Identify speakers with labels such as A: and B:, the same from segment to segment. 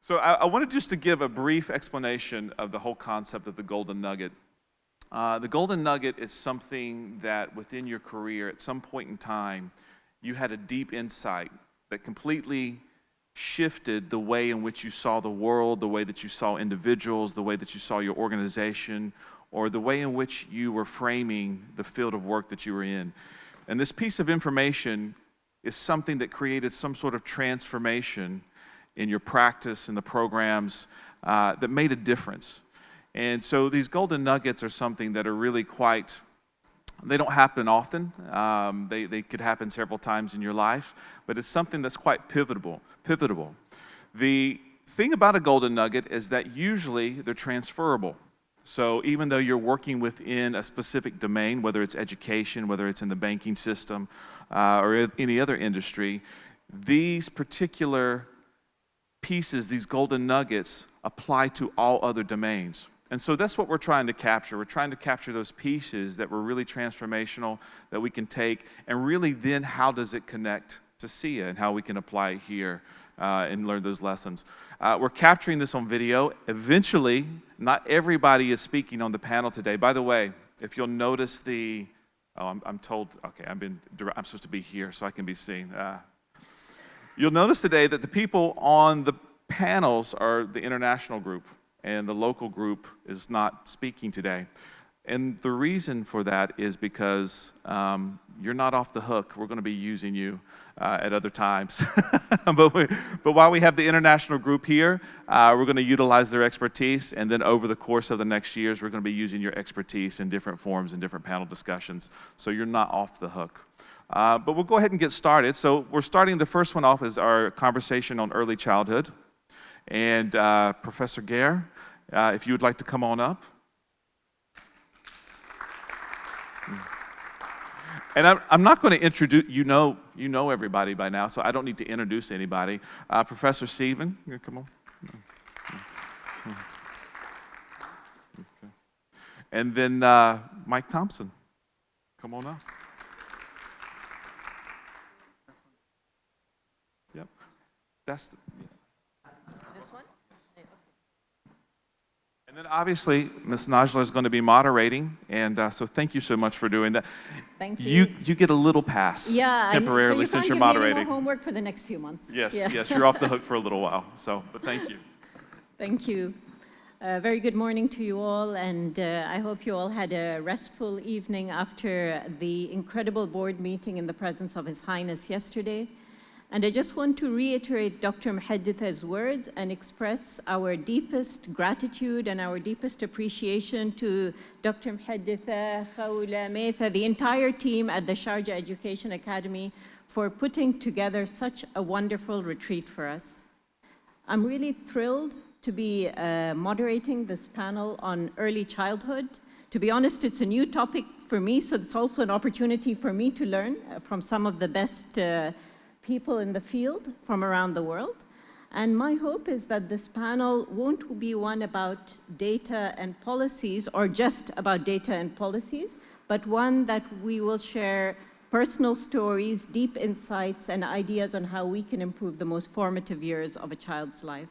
A: So I wanted just to give a brief explanation of the whole concept of the golden nugget. The golden nugget is something that within your career, at some point in time, you had a deep insight that completely shifted the way in which you saw the world, the way that you saw individuals, the way that you saw your organization, or the way in which you were framing the field of work that you were in. And this piece of information is something that created some sort of transformation in your practice and the programs that made a difference. And so these golden nuggets are something that are really quite, they don't happen often. They could happen several times in your life, but it's something that's quite pivotal. The thing about a golden nugget is that usually they're transferable. So even though you're working within a specific domain, whether it's education, whether it's in the banking system, or any other industry, these particular pieces, these golden nuggets, apply to all other domains. And so that's what we're trying to capture. We're trying to capture those pieces that were really transformational, that we can take, and really then how does it connect to SIA and how we can apply it here and learn those lessons. We're capturing this on video. Eventually, not everybody is speaking on the panel today. By the way, if you'll notice the, I'm told, okay, I'm supposed to be here so I can be seen. You'll notice today that the people on the panels are the international group, and the local group is not speaking today. And the reason for that is because you're not off the hook. We're going to be using you at other times. but while we have the international group here, we're going to utilize their expertise, and then over the course of the next years, we're going to be using your expertise in different forms and different panel discussions. So you're not off the hook. But we'll go ahead and get started. So we're starting, the first one off is our conversation on early childhood. And Professor Ger, if you would like to come on up. And I'm not going to introduce, you know everybody by now, so I don't need to introduce anybody. Professor Stephen, come on. Okay. And then Mike Thompson, come on up. Yep, that's the,
B: this one?
A: And then obviously, Ms. Najla is going to be moderating, and so thank you so much for doing that.
B: Thank you.
A: You get a little pass temporarily since you're moderating.
B: So you can't give me any more homework for the next few months.
A: Yes, yes, you're off the hook for a little while, so, but thank you.
B: Thank you. Very good morning to you all, and I hope you all had a restful evening after the incredible board meeting in the presence of His Highness yesterday. And I just want to reiterate Dr. Muhadditha's words and express our deepest gratitude and our deepest appreciation to Dr. Muhadditha, Khawla, Metha, the entire team at the Sharjah Education Academy for putting together such a wonderful retreat for us. I'm really thrilled to be moderating this panel on early childhood. To be honest, it's a new topic for me, so it's also an opportunity for me to learn from some of the best people in the field from around the world. And my hope is that this panel won't be one about data and policies or just about data and policies, but one that we will share personal stories, deep insights, and ideas on how we can improve the most formative years of a child's life.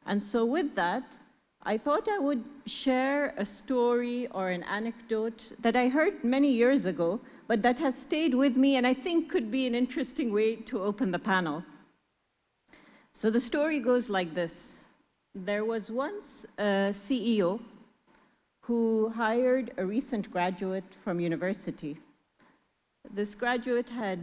B: And so with that, I thought I would share a story or an anecdote that I heard many years ago, but that has stayed with me and I think could be an interesting way to open the panel. So the story goes like this. There was once a CEO who hired a recent graduate from university. This graduate had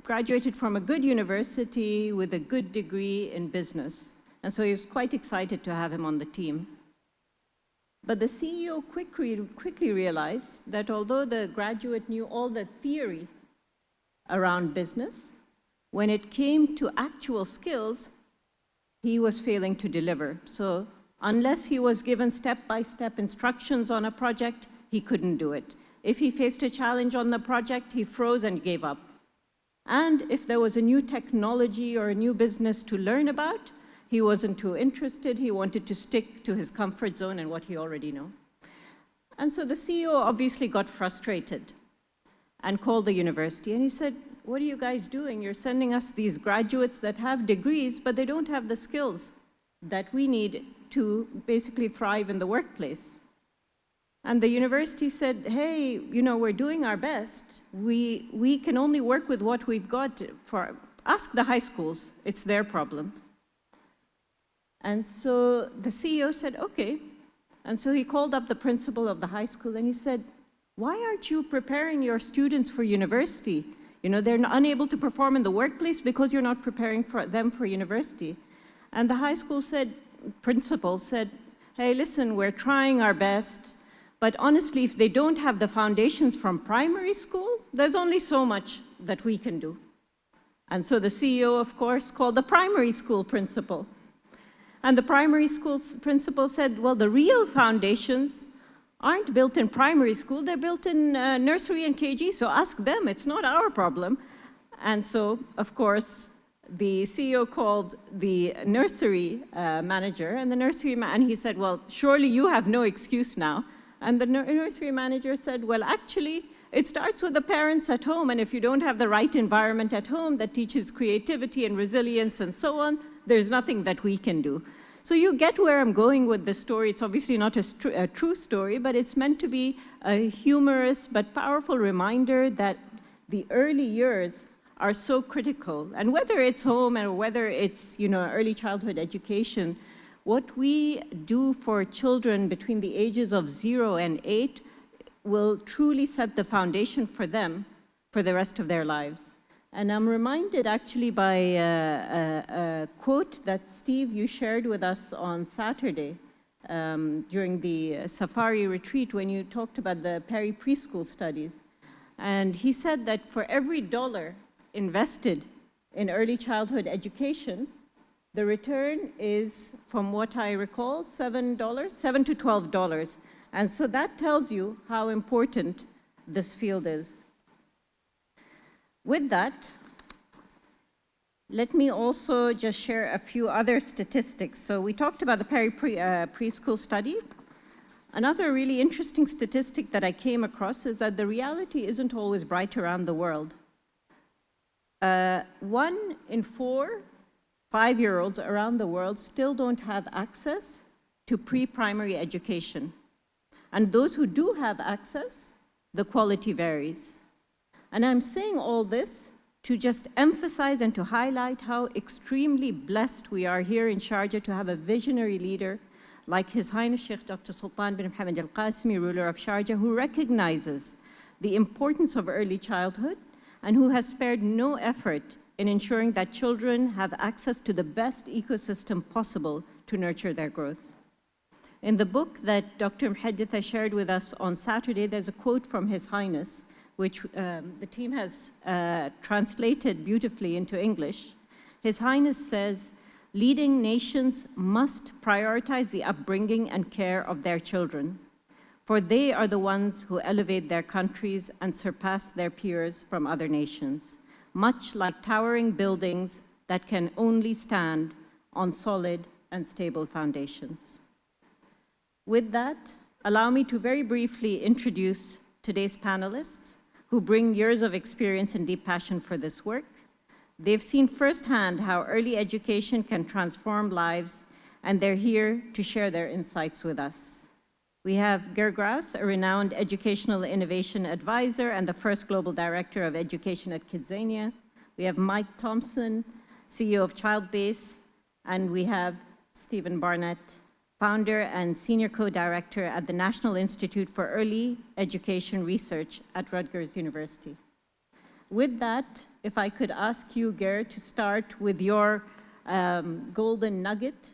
B: graduated from a good university with a good degree in business. And so he was quite excited to have him on the team. But the CEO quickly realized that although the graduate knew all the theory around business, when it came to actual skills, he was failing to deliver. So unless he was given step-by-step instructions on a project, he couldn't do it. If he faced a challenge on the project, he froze and gave up. And if there was a new technology or a new business to learn about, he wasn't too interested. He wanted to stick to his comfort zone and what he already knew. And so the CEO obviously got frustrated and called the university. And he said, what are you guys doing? You're sending us these graduates that have degrees, but they don't have the skills that we need to basically thrive in the workplace. And the university said, hey, you know, we're doing our best. We can only work with what we've got. Ask the high schools, it's their problem. And so the CEO said, okay. And so he called up the principal of the high school and he said, why aren't you preparing your students for university? You know, they're unable to perform in the workplace because you're not preparing them for university. And the high school principal said, hey, listen, we're trying our best, but honestly, if they don't have the foundations from primary school, there's only so much that we can do. And so the CEO, of course, called the primary school principal. And the primary school principal said, well, the real foundations aren't built in primary school, they're built in nursery and KG, so ask them, it's not our problem. And so, of course, the CEO called the nursery manager, and he said, well, surely you have no excuse now. And the nursery manager said, well, actually, it starts with the parents at home, and if you don't have the right environment at home that teaches creativity and resilience and so on, there's nothing that we can do. So you get where I'm going with the story. It's obviously not a true story, but it's meant to be a humorous but powerful reminder that the early years are so critical. And whether it's home or whether it's, you know, early childhood education, what we do for children between the ages of 0 and 8 will truly set the foundation for them for the rest of their lives. And I'm reminded actually by a quote that Steve, you shared with us on Saturday during the safari retreat when you talked about the preschool studies. And he said that for every $1 invested in early childhood education, the return is, from what I recall, $7 to $12. And so that tells you how important this field is. With that, let me also just share a few other statistics. So we talked about the preschool study. Another really interesting statistic that I came across is that the reality isn't always bright around the world. 1 in 4 5-year-olds around the world still don't have access to pre-primary education. And those who do have access, the quality varies. And I'm saying all this to just emphasize and to highlight how extremely blessed we are here in Sharjah to have a visionary leader like His Highness Sheikh Dr. Sultan bin Mohammed Al Qasimi, ruler of Sharjah, who recognizes the importance of early childhood and who has spared no effort in ensuring that children have access to the best ecosystem possible to nurture their growth. In the book that Dr. Muhadditha shared with us on Saturday, there's a quote from His Highness, which the team has translated beautifully into English. His Highness says, leading nations must prioritize the upbringing and care of their children, for they are the ones who elevate their countries and surpass their peers from other nations, much like towering buildings that can only stand on solid and stable foundations. With that, allow me to very briefly introduce today's panelists who bring years of experience and deep passion for this work. They've seen firsthand how early education can transform lives, and they're here to share their insights with us. We have Ger Graus, a renowned educational innovation advisor and the first global director of education at Kidzania. We have Mike Thompson, CEO of Childbase, and we have Stephen Barnett, founder and senior co-director at the National Institute for Early Education Research at Rutgers University. With that, if I could ask you, Ger, to start with your golden nugget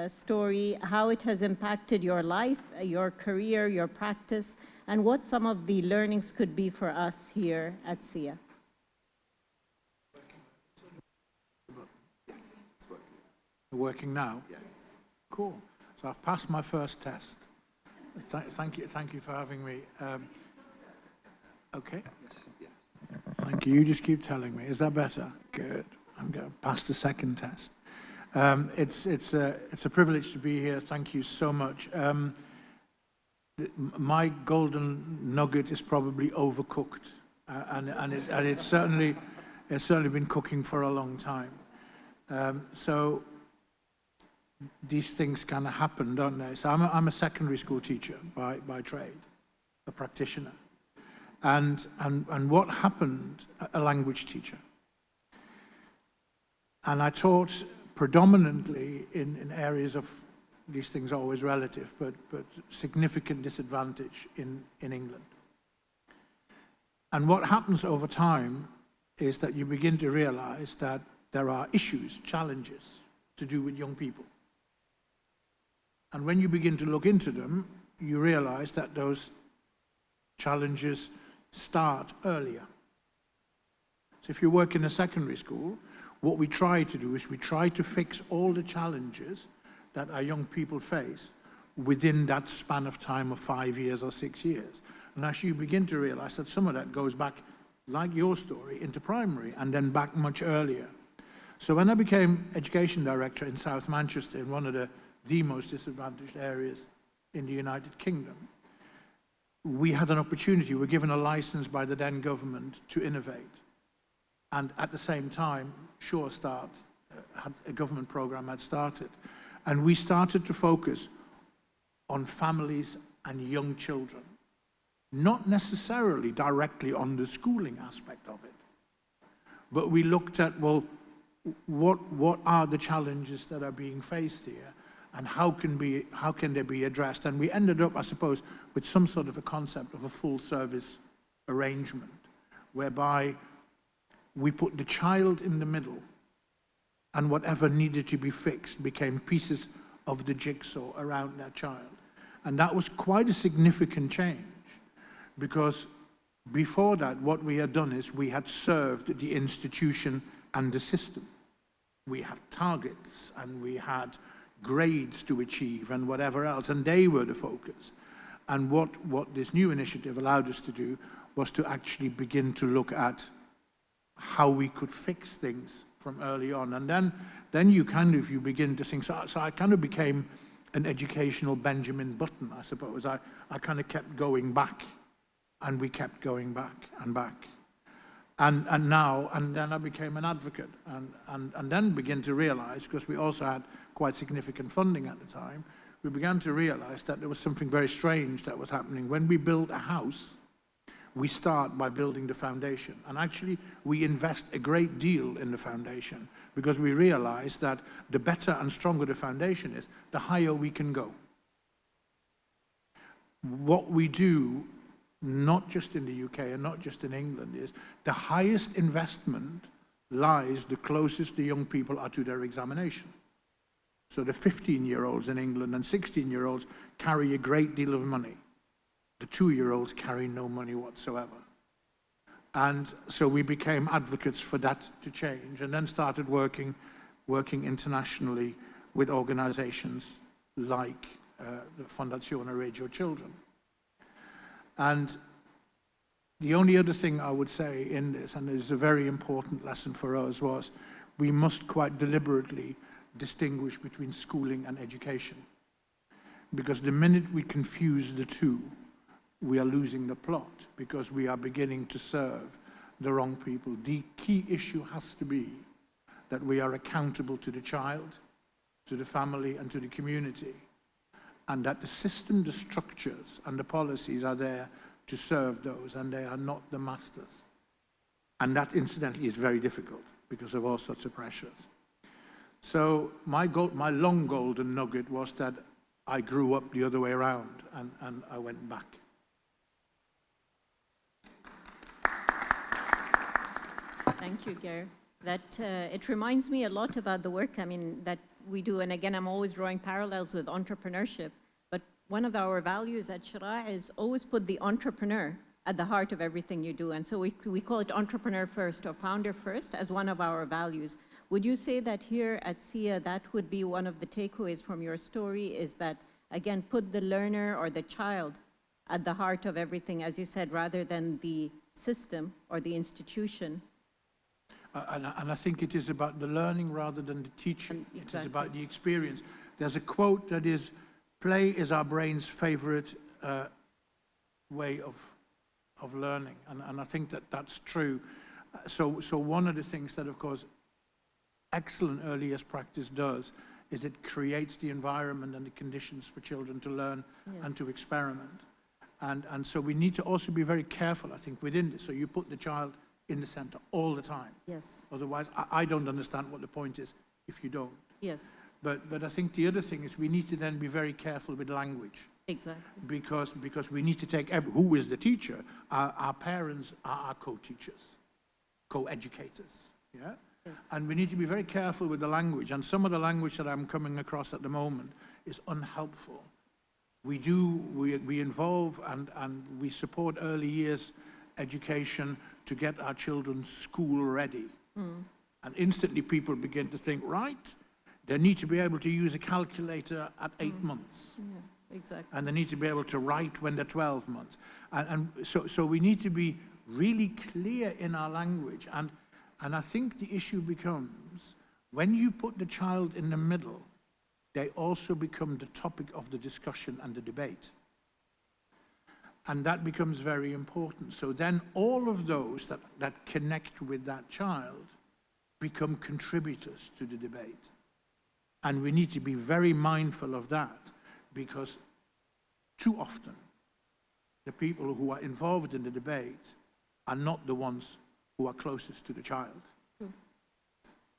B: story, how it has impacted your life, your career, your practice, and what some of the learnings could be for us here at SIA.
C: Yes, it's working. You're working now? Yes. Cool. So I've passed my first test. Thank you for having me. Okay. Yes. Yeah. Thank you. You just keep telling me. Is that better? Good. I'm going to pass the second test. It's a privilege to be here. Thank you so much. My golden nugget is probably overcooked, and it's certainly It's certainly been cooking for a long time. So these things kind of happen, don't they? So I'm a secondary school teacher by trade, a practitioner. And what happened, a language teacher. And I taught predominantly in areas of, these things are always relative, but significant disadvantage in England. And what happens over time is that you begin to realize that there are issues, challenges to do with young people. And when you begin to look into them, you realize that those challenges start earlier. So if you work in a secondary school, what we try to do is we try to fix all the challenges that our young people face within that span of time of 5 years or 6 years. And as you begin to realize that some of that goes back, like your story, into primary and then back much earlier. So when I became education director in South Manchester, in one of the most disadvantaged areas in the United Kingdom, we had an opportunity, we were given a license by the then government to innovate. And at the same time, Sure Start, a government program had started. And we started to focus on families and young children, not necessarily directly on the schooling aspect of it. But we looked at, well, what are the challenges that are being faced here, and how can they be addressed? And we ended up, I suppose, with some sort of a concept of a full service arrangement, whereby we put the child in the middle, and whatever needed to be fixed became pieces of the jigsaw around that child. And that was quite a significant change, because before that, what we had done is we had served the institution and the system. We had targets and we had grades to achieve and whatever else, and they were the focus. And what this new initiative allowed us to do was to actually begin to look at how we could fix things from early on. And then you begin to think, so I kind of became an educational Benjamin Button, I suppose. I kind of kept going back, and we kept going back and back. And then I became an advocate, and then began to realize, because we also had quite significant funding at the time, we began to realize that there was something very strange that was happening. When we build a house, we start by building the foundation. And actually, we invest a great deal in the foundation, because we realize that the better and stronger the foundation is, the higher we can go. What we do, not just in the UK and not just in England, is the highest investment lies the closest the young people are to their examination. So the 15-year-olds in England and 16-year-olds carry a great deal of money. The 2-year-olds carry no money whatsoever. And so we became advocates for that to change, and then started working internationally with organizations like the Fondazione Reggio Children. And the only other thing I would say in this, and this is a very important lesson for us, was we must quite deliberately distinguish between schooling and education. Because the minute we confuse the two, we are losing the plot, because we are beginning to serve the wrong people. The key issue has to be that we are accountable to the child, to the family, and to the community, and that the system, the structures, and the policies are there to serve those, and they are not the masters. And that, incidentally, is very difficult because of all sorts of pressures. So my long golden nugget was that I grew up the other way around, and I went back.
B: Thank you, Ger. It reminds me a lot about the work, that we do. And again, I'm always drawing parallels with entrepreneurship. But one of our values at Sheraa is always put the entrepreneur at the heart of everything you do. And so we call it entrepreneur first or founder first as one of our values. Would you say that here at SIA, that would be one of the takeaways from your story, is that, again, put the learner or the child at the heart of everything, as you said, rather than the system or the institution?
C: And I think it is about the learning rather than the teaching.
B: Exactly.
C: It is about the experience. There's a quote that is, play is our brain's favorite way of learning. And I think that that's true. So one of the things that, of course, excellent early years practice does is it creates the environment and the conditions for children to learn and to experiment. And so we need to also be very careful, I think, within this. So you put the child in the center all the time.
B: Yes.
C: Otherwise, I don't understand what the point is if you don't.
B: Yes.
C: But I think the other thing is we need to then be very careful with language.
B: Exactly.
C: Because we need to take who is the teacher? Our parents are our co-teachers, co-educators. Yeah.
B: Yes.
C: And we need to be very careful with the language. And some of the language that I'm coming across at the moment is unhelpful. We involve and we support early years education to get our children school ready. And instantly people begin to think, right, they need to be able to use a calculator at 8 months.
B: Yeah, exactly.
C: And they need to be able to write when they're 12 months. And so we need to be really clear in our language. And I think the issue becomes, when you put the child in the middle, they also become the topic of the discussion and the debate. And that becomes very important. So then all of those that connect with that child become contributors to the debate. And we need to be very mindful of that, because too often the people who are involved in the debate are not the ones who are closest to the child.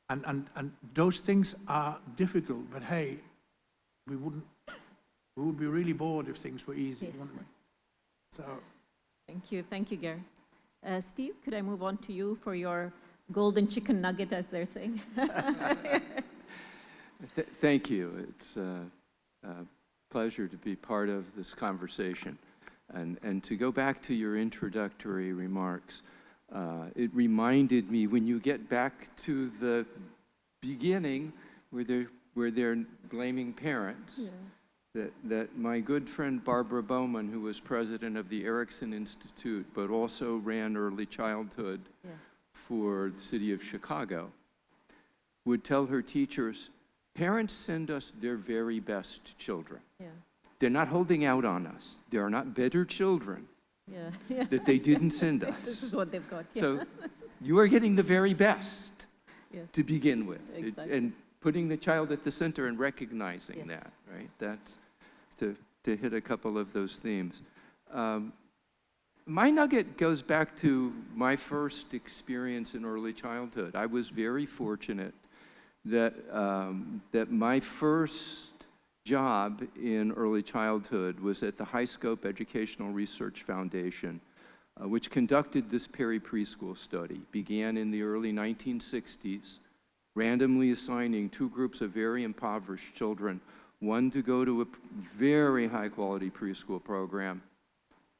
C: And those things are difficult, but hey, we would be really bored if things were easy, wouldn't we? So.
B: Thank you, Ger. Steve, could I move on to you for your golden chicken nugget, as they're saying?
D: Thank you. It's a pleasure to be part of this conversation. And to go back to your introductory remarks, it reminded me, when you get back to the beginning where they're blaming parents, that my good friend Barbara Bowman, who was president of the Erickson Institute, but also ran early childhood for the city of Chicago, would tell her teachers, parents send us their very best children. They're not holding out on us. There are not better children that they didn't send us.
B: This is what they've got.
D: So you are getting the very best to begin with.
B: Exactly.
D: And putting the child at the center and recognizing that, right? That's to hit a couple of those themes. My nugget goes back to my first experience in early childhood. I was very fortunate that my first job in early childhood was at the High Scope Educational Research Foundation, which conducted this peri-preschool study. Began in the early 1960s, randomly assigning two groups of very impoverished children, one to go to a very high-quality preschool program,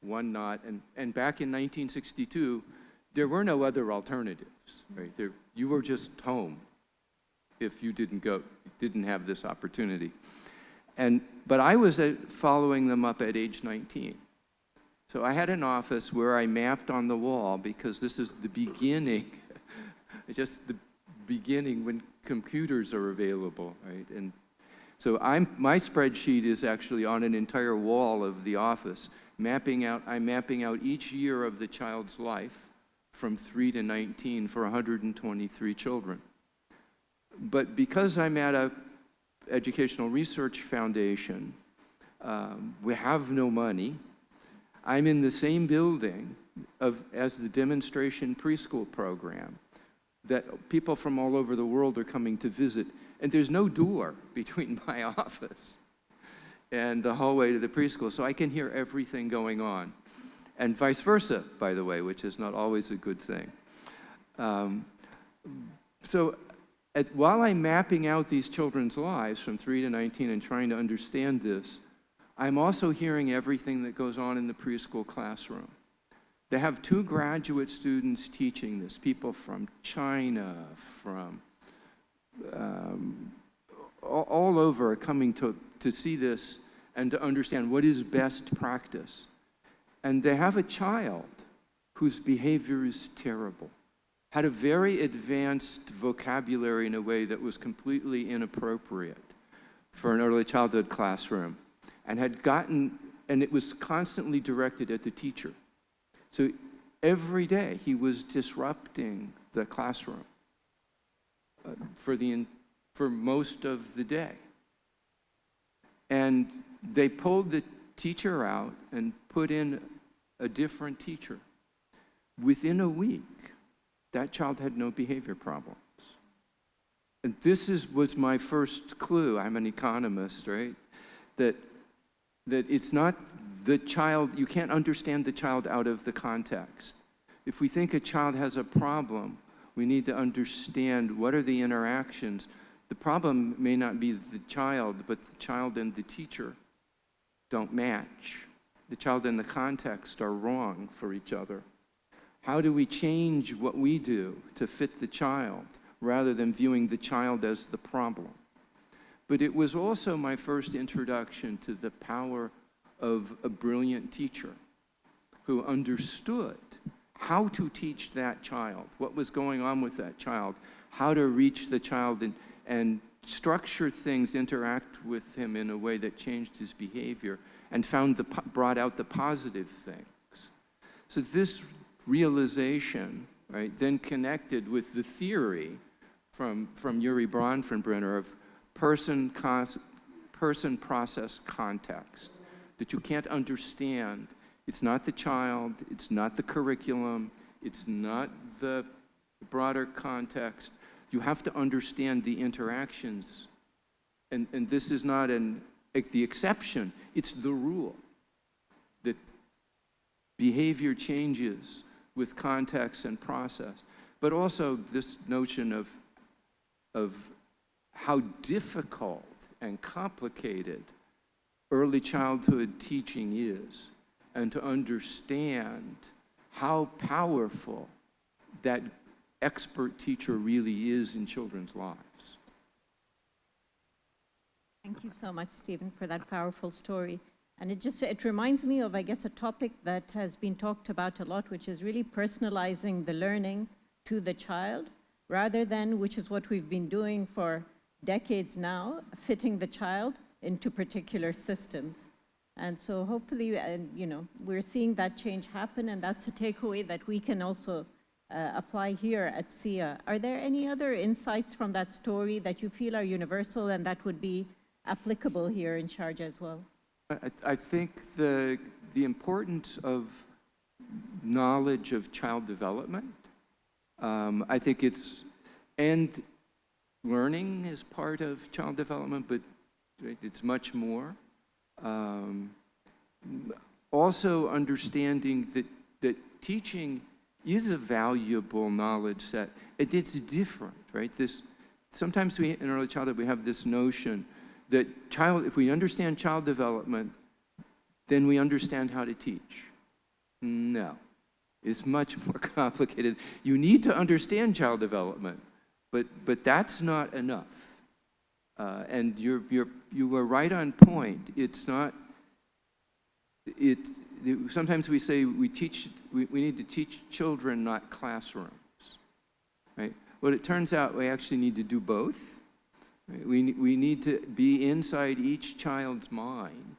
D: one not. And back in 1962, there were no other alternatives, right? You were just home if you didn't have this opportunity. But I was following them up at age 19. So I had an office where I mapped on the wall, because this is the beginning, just the beginning when computers are available, right? And so my spreadsheet is actually on an entire wall of the office. I'm mapping out each year of the child's life from 3 to 19 for 123 children. But because I'm at a educational research foundation, we have no money. I'm in the same building as the demonstration preschool program that people from all over the world are coming to visit. And there's no door between my office and the hallway to the preschool, so I can hear everything going on. And vice versa, by the way, which is not always a good thing. While I'm mapping out these children's lives from 3 to 19 and trying to understand this, I'm also hearing everything that goes on in the preschool classroom. They have 2 graduate students teaching this, people from China, from all over, are coming to see this and to understand what is best practice. And they have a child whose behavior is terrible, had a very advanced vocabulary in a way that was completely inappropriate for an early childhood classroom, and it was constantly directed at the teacher. So every day he was disrupting the classroom for most of the day. And they pulled the teacher out and put in a different teacher. Within a week, that child had no behavior problems. And this was my first clue. I'm an economist, right? That it's not the child, you can't understand the child out of the context. If we think a child has a problem, we need to understand what are the interactions. The problem may not be the child, but the child and the teacher don't match. The child and the context are wrong for each other. How do we change what we do to fit the child rather than viewing the child as the problem? But it was also my first introduction to the power of a brilliant teacher who understood how to teach that child, what was going on with that child, how to reach the child and structure things, interact with him in a way that changed his behavior and brought out the positive things. So this realization, right, then connected with the theory from Urie Bronfenbrenner of person, process, context, that you can't understand. It's not the child, it's not the curriculum, it's not the broader context. You have to understand the interactions. And this is not the exception, it's the rule. That behavior changes with context and process. But also this notion of how difficult and complicated early childhood teaching is, and to understand how powerful that expert teacher really is in children's lives.
B: Thank you so much, Stephen, for that powerful story. And it reminds me of, I guess, a topic that has been talked about a lot, which is really personalizing the learning to the child, rather than, which is what we've been doing for decades now, fitting the child into particular systems. And so hopefully, we're seeing that change happen, and that's a takeaway that we can also apply here at SIA. Are there any other insights from that story that you feel are universal and that would be applicable here in Sharjah as well?
D: I think the importance of knowledge of child development, I think and learning is part of child development, but it's much more. Also understanding that teaching is a valuable knowledge set. It's different, right? Sometimes in early childhood we have this notion that if we understand child development, then we understand how to teach. No, it's much more complicated. You need to understand child development, but that's not enough. And you were right on point. It's not. Sometimes we say we need to teach children, not classrooms, right? But it turns out we actually need to do both. Right? We need to be inside each child's mind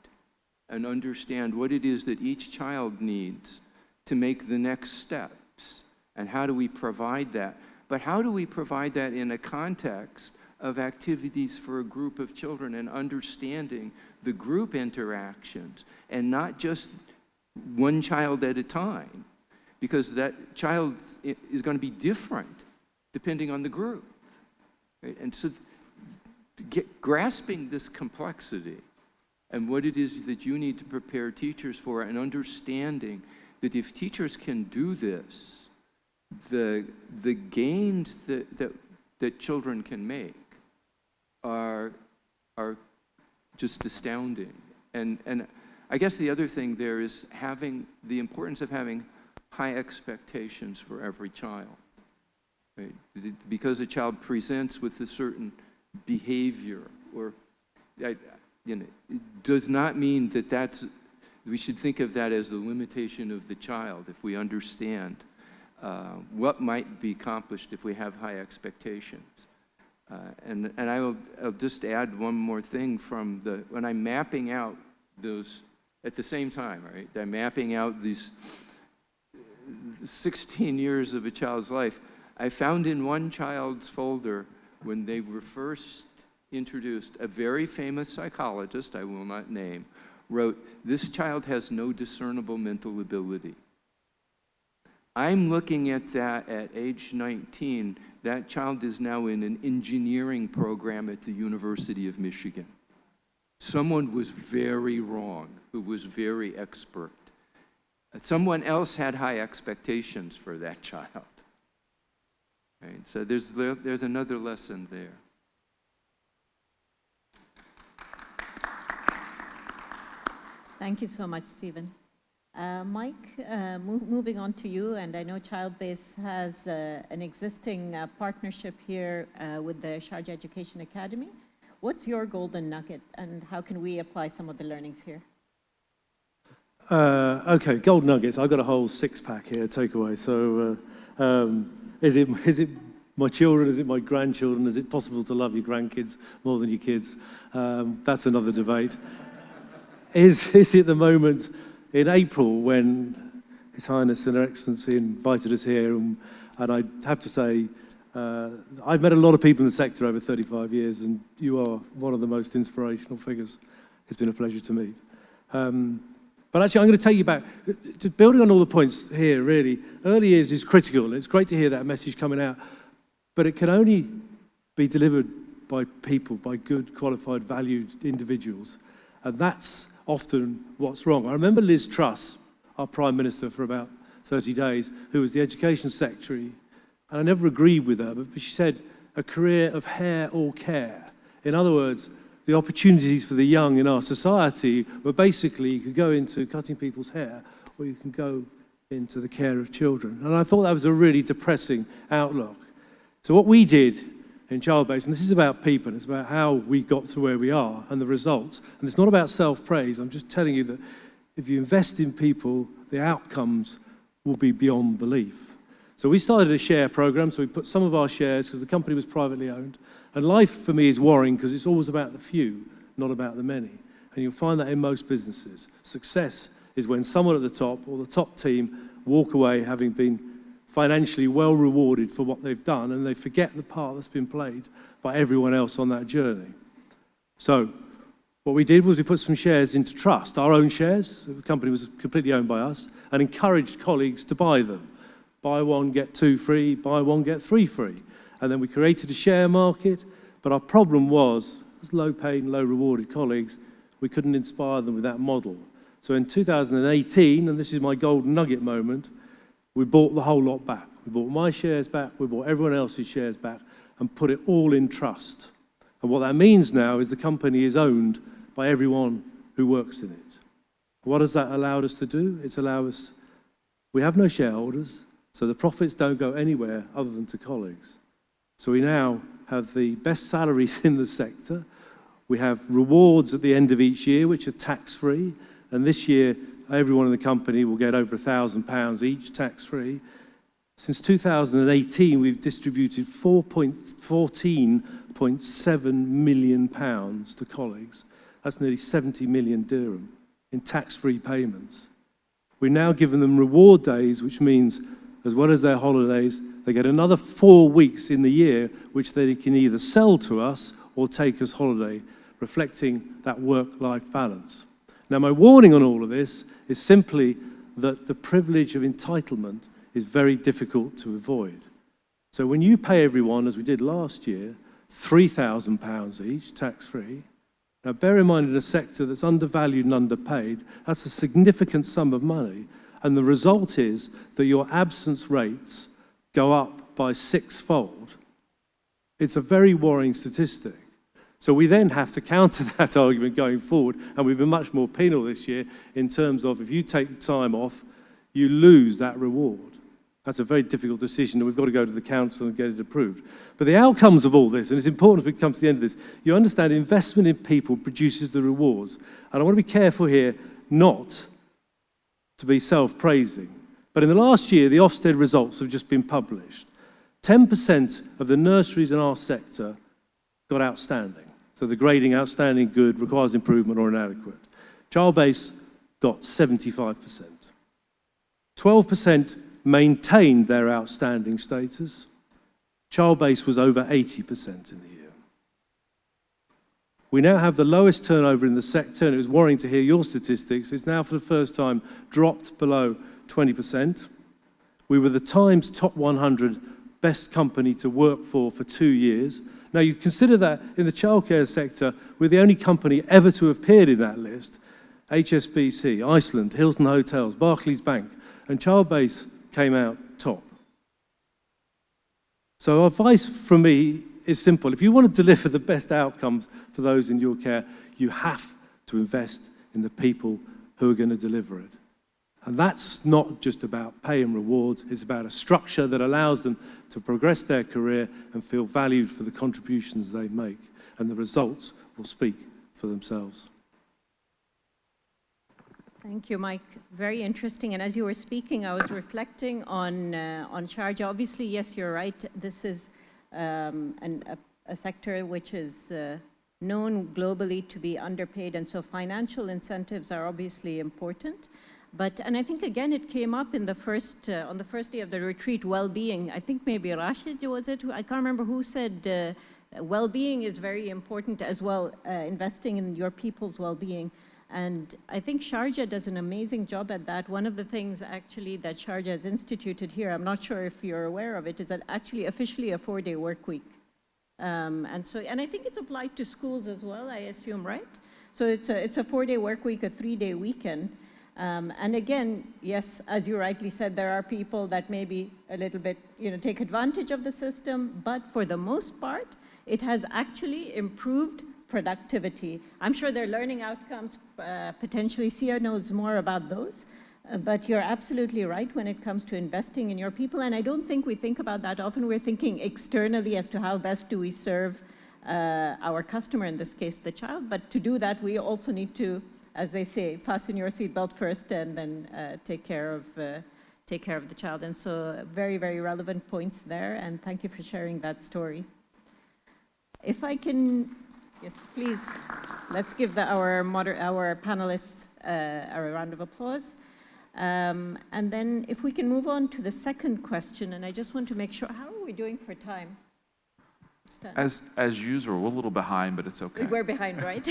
D: and understand what it is that each child needs to make the next steps. And how do we provide that? But how do we provide that in a context of activities for a group of children and understanding the group interactions and not just one child at a time, because that child is going to be different depending on the group. Right? And so grasping this complexity and what it is that you need to prepare teachers for, and understanding that if teachers can do this, the gains that children can make are just astounding. And I guess the other thing there is the importance of having high expectations for every child. Right? Because a child presents with a certain behavior, or it does not mean that we should think of that as the limitation of the child if we understand what might be accomplished if we have high expectations. And I'll just add one more thing when I'm mapping out those at the same time, right? I'm mapping out these 16 years of a child's life. I found in one child's folder, when they were first introduced, a very famous psychologist, I will not name, wrote, "This child has no discernible mental ability." I'm looking at that at age 19. That child is now in an engineering program at the University of Michigan. Someone was very wrong, who was very expert. Someone else had high expectations for that child. Right? So there's another lesson there.
B: Thank you so much, Stephen. Mike, moving on to you, and I know Childbase has an existing partnership here with the Sharjah Education Academy. What's your golden nugget, and how can we apply some of the learnings here?
E: Okay, gold nuggets. I've got a whole six-pack here, takeaway. So is it my children? Is it my grandchildren? Is it possible to love your grandkids more than your kids? That's another debate. Is it the moment in April when His Highness and Her Excellency invited us here, and I have to say, I've met a lot of people in the sector over 35 years, and you are one of the most inspirational figures. It's been a pleasure to meet. But actually, I'm going to take you back, to building on all the points here, really. Early years is critical. It's great to hear that message coming out, but it can only be delivered by people, by good, qualified, valued individuals. And that's often what's wrong. I remember Liz Truss, our Prime Minister for about 30 days, who was the Education Secretary, and I never agreed with her, but she said, a career of hair or care. In other words, the opportunities for the young in our society were basically you could go into cutting people's hair or you can go into the care of children. And I thought that was a really depressing outlook. So what we did in Childbase, and this is about people, it's about how we got to where we are and the results. And it's not about self-praise. I'm just telling you that if you invest in people, the outcomes will be beyond belief. So we started a share program, so we put some of our shares, because the company was privately owned. And life for me is worrying because it's always about the few, not about the many. And you'll find that in most businesses. Success is when someone at the top or the top team walk away having been financially well rewarded for what they've done, and they forget the part that's been played by everyone else on that journey. So what we did was we put some shares into trust, our own shares. The company was completely owned by us, and encouraged colleagues to buy them. Buy one, get two free, buy one, get three free. And then we created a share market, but our problem was, as low-paid and low-rewarded colleagues, we couldn't inspire them with that model. So in 2018, and this is my golden nugget moment, we bought the whole lot back. We bought my shares back, we bought everyone else's shares back, and put it all in trust. And what that means now is the company is owned by everyone who works in it. What has that allowed us to do? It's allowed us, we have no shareholders, so the profits don't go anywhere other than to colleagues. So we now have the best salaries in the sector. We have rewards at the end of each year, which are tax-free. And this year, everyone in the company will get over £1,000 each, tax-free. Since 2018, we've distributed £14.7 million to colleagues. That's nearly 70 million dirham in tax-free payments. We've now given them reward days, which means, as well as their holidays, they get another 4 weeks in the year, which they can either sell to us or take as holiday, reflecting that work-life balance. Now, my warning on all of this is simply that the privilege of entitlement is very difficult to avoid. So when you pay everyone, as we did last year, £3,000 each, tax-free, now bear in mind in a sector that's undervalued and underpaid, that's a significant sum of money. And the result is that your absence rates go up by 6-fold. It's a very worrying statistic. So we then have to counter that argument going forward, and we've been much more penal this year in terms of if you take time off, you lose that reward. That's a very difficult decision, and we've got to go to the council and get it approved. But the outcomes of all this, and it's important if we come to the end of this, you understand investment in people produces the rewards. And I want to be careful here not to be self-praising. But in the last year, the Ofsted results have just been published. 10% of the nurseries in our sector got outstanding. So the grading outstanding, good, requires improvement or inadequate. Childbase got 75%. 12% maintained their outstanding status, Childbase was over 80% in the year. We now have the lowest turnover in the sector, and it was worrying to hear your statistics. It's now for the first time dropped below 20%. We were the Times top 100 best company to work for 2 years. Now you consider that in the childcare sector, we're the only company ever to have appeared in that list. HSBC, Iceland, Hilton Hotels, Barclays Bank, and Childbase came out top. So advice from me is simple. If you want to deliver the best outcomes for those in your care, you have to invest in the people who are going to deliver it. And that's not just about pay and rewards, it's about a structure that allows them to progress their career and feel valued for the contributions they make. And the results will speak for themselves.
B: Thank you, Mike. Very interesting. And as you were speaking, I was reflecting on Sharjah. Obviously, yes, you're right. This is a sector which is known globally to be underpaid, and so financial incentives are obviously important. And I think again it came up in the on the first day of the retreat, well-being. I think maybe Rashid was it? I can't remember who said well-being is very important as well, investing in your people's well-being. And I think Sharjah does an amazing job at that. One of the things actually that Sharjah has instituted here, I'm not sure if you're aware of it, is that actually officially a 4-day work week. And I think it's applied to schools as well, I assume, right? So it's a 4-day work week, a 3-day weekend. And again, yes, as you rightly said, there are people that maybe a little bit, take advantage of the system, but for the most part, it has actually improved productivity. I'm sure their learning outcomes, potentially Sia knows more about those, but you're absolutely right when it comes to investing in your people, and I don't think we think about that often. We're thinking externally as to how best do we serve our customer, in this case the child, but to do that we also need to, as they say, fasten your seatbelt first and then take care of the child. And so very, very relevant points there, and thank you for sharing that story. If I can, yes, please, let's give our panelists a round of applause. And then if we can move on to the second question, and I just want to make sure, how are we doing for time?
A: As usual, we're a little behind, but it's okay.
B: We're behind, right?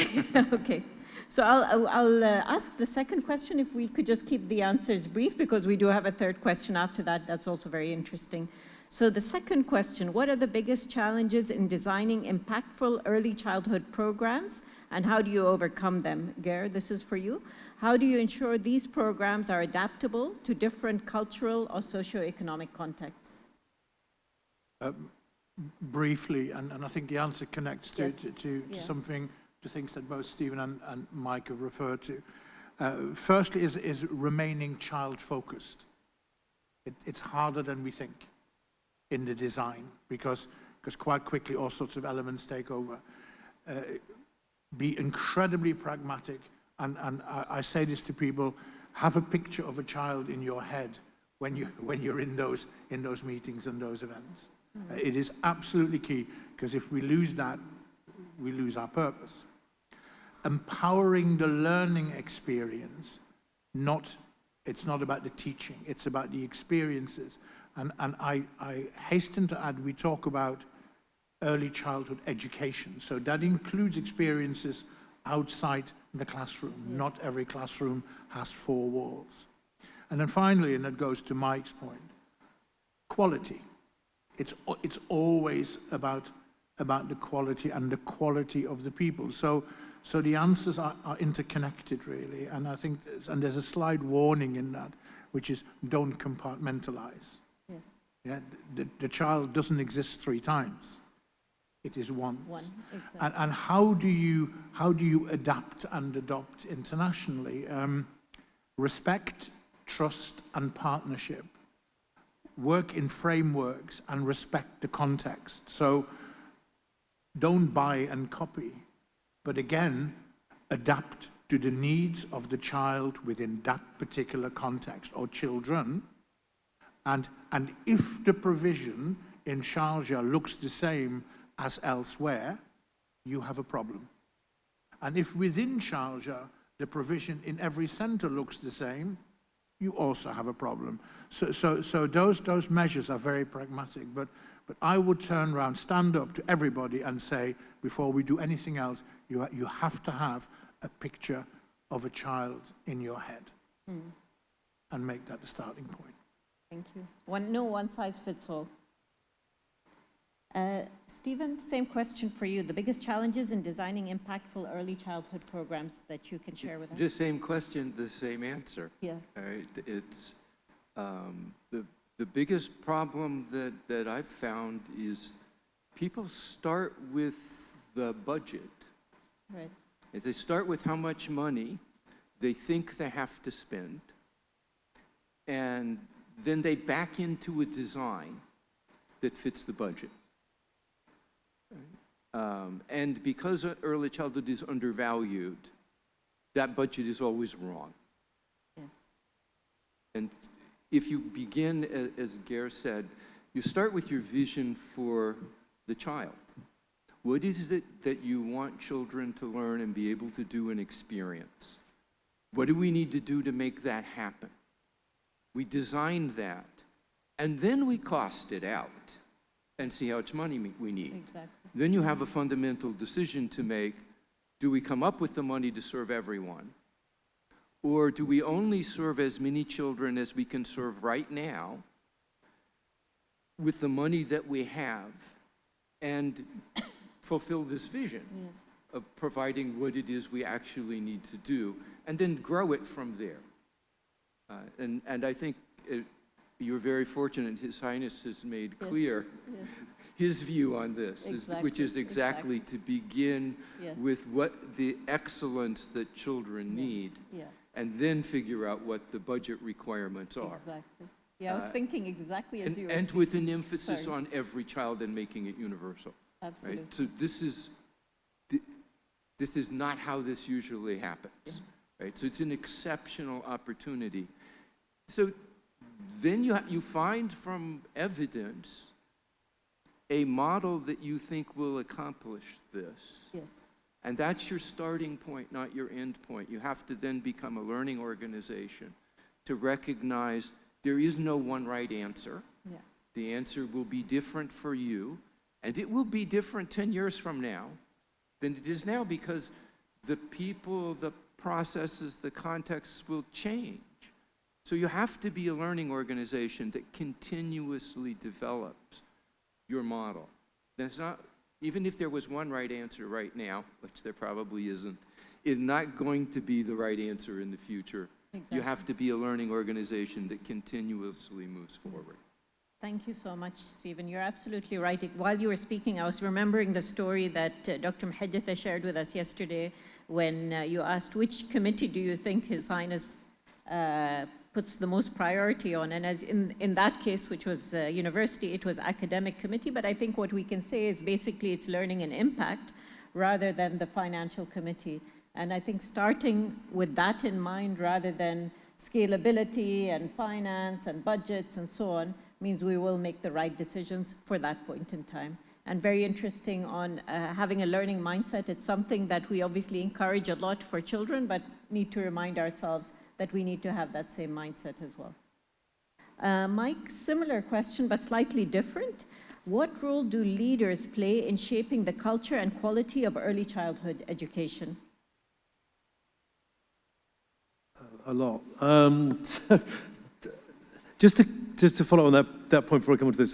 B: Okay. So I'll ask the second question, if we could just keep the answers brief, because we do have a third question after that. That's also very interesting. So the second question, what are the biggest challenges in designing impactful early childhood programs, and how do you overcome them? Ger, this is for you. How do you ensure these programs are adaptable to different cultural or socioeconomic contexts?
C: Briefly, and I think the answer connects to,
B: Yes.
C: to something, to things that both Stephen and Mike have referred to. Firstly is remaining child-focused. It's harder than we think in the design, because quite quickly all sorts of elements take over. Be incredibly pragmatic, and I say this to people, have a picture of a child in your head when you're in those meetings and those events. It is absolutely key, because if we lose that, we lose our purpose. Empowering the learning experience, it's not about the teaching, it's about the experiences. And I hasten to add, we talk about early childhood education. So that includes experiences outside the classroom. Yes. Not every classroom has 4 walls. And then finally, and that goes to Mike's point, quality. It's always about the quality and the quality of the people. So the answers are interconnected, really. And I think there's a slight warning in that, which is don't compartmentalize.
B: Yes.
C: Yeah, the child doesn't exist 3 times. It is once.
B: One, exactly.
C: And how do you adapt and adopt internationally? Respect, trust, and partnership. Work in frameworks and respect the context. So don't buy and copy, but again, adapt to the needs of the child within that particular context, or children. And if the provision in Sharjah looks the same as elsewhere, you have a problem. And if within Sharjah the provision in every center looks the same, you also have a problem. So those measures are very pragmatic, but But I would turn around, stand up to everybody and say, before we do anything else, you have to have a picture of a child in your head and make that the starting point.
B: Thank you. No one size fits all. Stephen, same question for you. The biggest challenges in designing impactful early childhood programs that you can share with us?
D: The same question, the same answer.
B: Yeah.
D: All right. It's the biggest problem that I've found is people start with the budget.
B: Right.
D: If they start with how much money they think they have to spend, and then they back into a design that fits the budget. And because early childhood is undervalued, that budget is always wrong.
B: Yes.
D: And if you begin, as Ger said, you start with your vision for the child. What is it that you want children to learn and be able to do and experience? What do we need to do to make that happen? We designed that, and then we cost it out and see how much money we need.
B: Exactly.
D: Then you have a fundamental decision to make. Do we come up with the money to serve everyone? Or do we only serve as many children as we can serve right now with the money that we have and fulfill this vision
B: Yes.
D: of providing what it is we actually need to do, and then grow it from there? And I think you're very fortunate. His Highness has made clear
B: Yes.
D: his view on this,
B: Exactly,
D: which is exactly to begin
B: Yes.
D: with what the excellence that children need,
B: Yeah.
D: and then figure out what the budget requirements are.
B: Exactly. Yeah, I was thinking exactly as you were
D: And with an emphasis
B: Sorry.
D: on every child and making it universal.
B: Absolutely.
D: Right? So this is not how this usually happens. Right? So it's an exceptional opportunity. So then you find from evidence a model that you think will accomplish this.
B: Yes.
D: And that's your starting point, not your end point. You have to then become a learning organization to recognize there is no one right answer.
B: Yeah.
D: The answer will be different for you, and it will be different 10 years from now than it is now, because the people, the processes, the contexts will change. So you have to be a learning organization that continuously develops your model. That's not, even if there was one right answer right now, which there probably isn't, is not going to be the right answer in the future.
B: Exactly.
D: You have to be a learning organization that continuously moves forward.
B: Thank you so much, Stephen. You're absolutely right. While you were speaking, I was remembering the story that Dr. Muhaditha shared with us yesterday when you asked which committee do you think His Highness puts the most priority on. And as in that case, which was university, it was academic committee. But I think what we can say is basically it's learning and impact rather than the financial committee. And I think starting with that in mind rather than scalability and finance and budgets and so on means we will make the right decisions for that point in time. And very interesting on having a learning mindset. It's something that we obviously encourage a lot for children, but need to remind ourselves that we need to have that same mindset as well. Mike, similar question, but slightly different. What role do leaders play in shaping the culture and quality of early childhood education?
E: A lot. Just to follow on that point before I come on to this,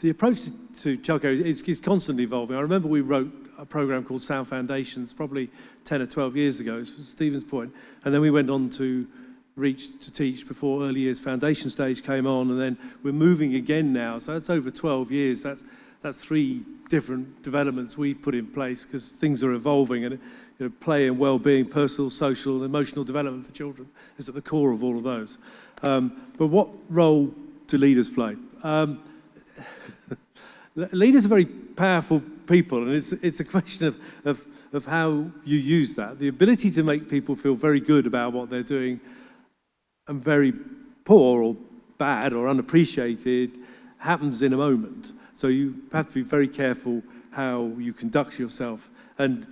E: the approach to childcare is constantly evolving. I remember we wrote a program called Sound Foundations probably 10 or 12 years ago, was Stephen's point, and then we went on to Reach to Teach before early years foundation stage came on, and then we're moving again now, so that's over 12 years. That's 3 different developments we've put in place because things are evolving, and play and well-being, personal, social, and emotional development for children is at the core of all of those. But what role do leaders play? Leaders are very powerful people, and it's a question of how you use that. The ability to make people feel very good about what they're doing and very poor or bad or unappreciated happens in a moment. So you have to be very careful how you conduct yourself. And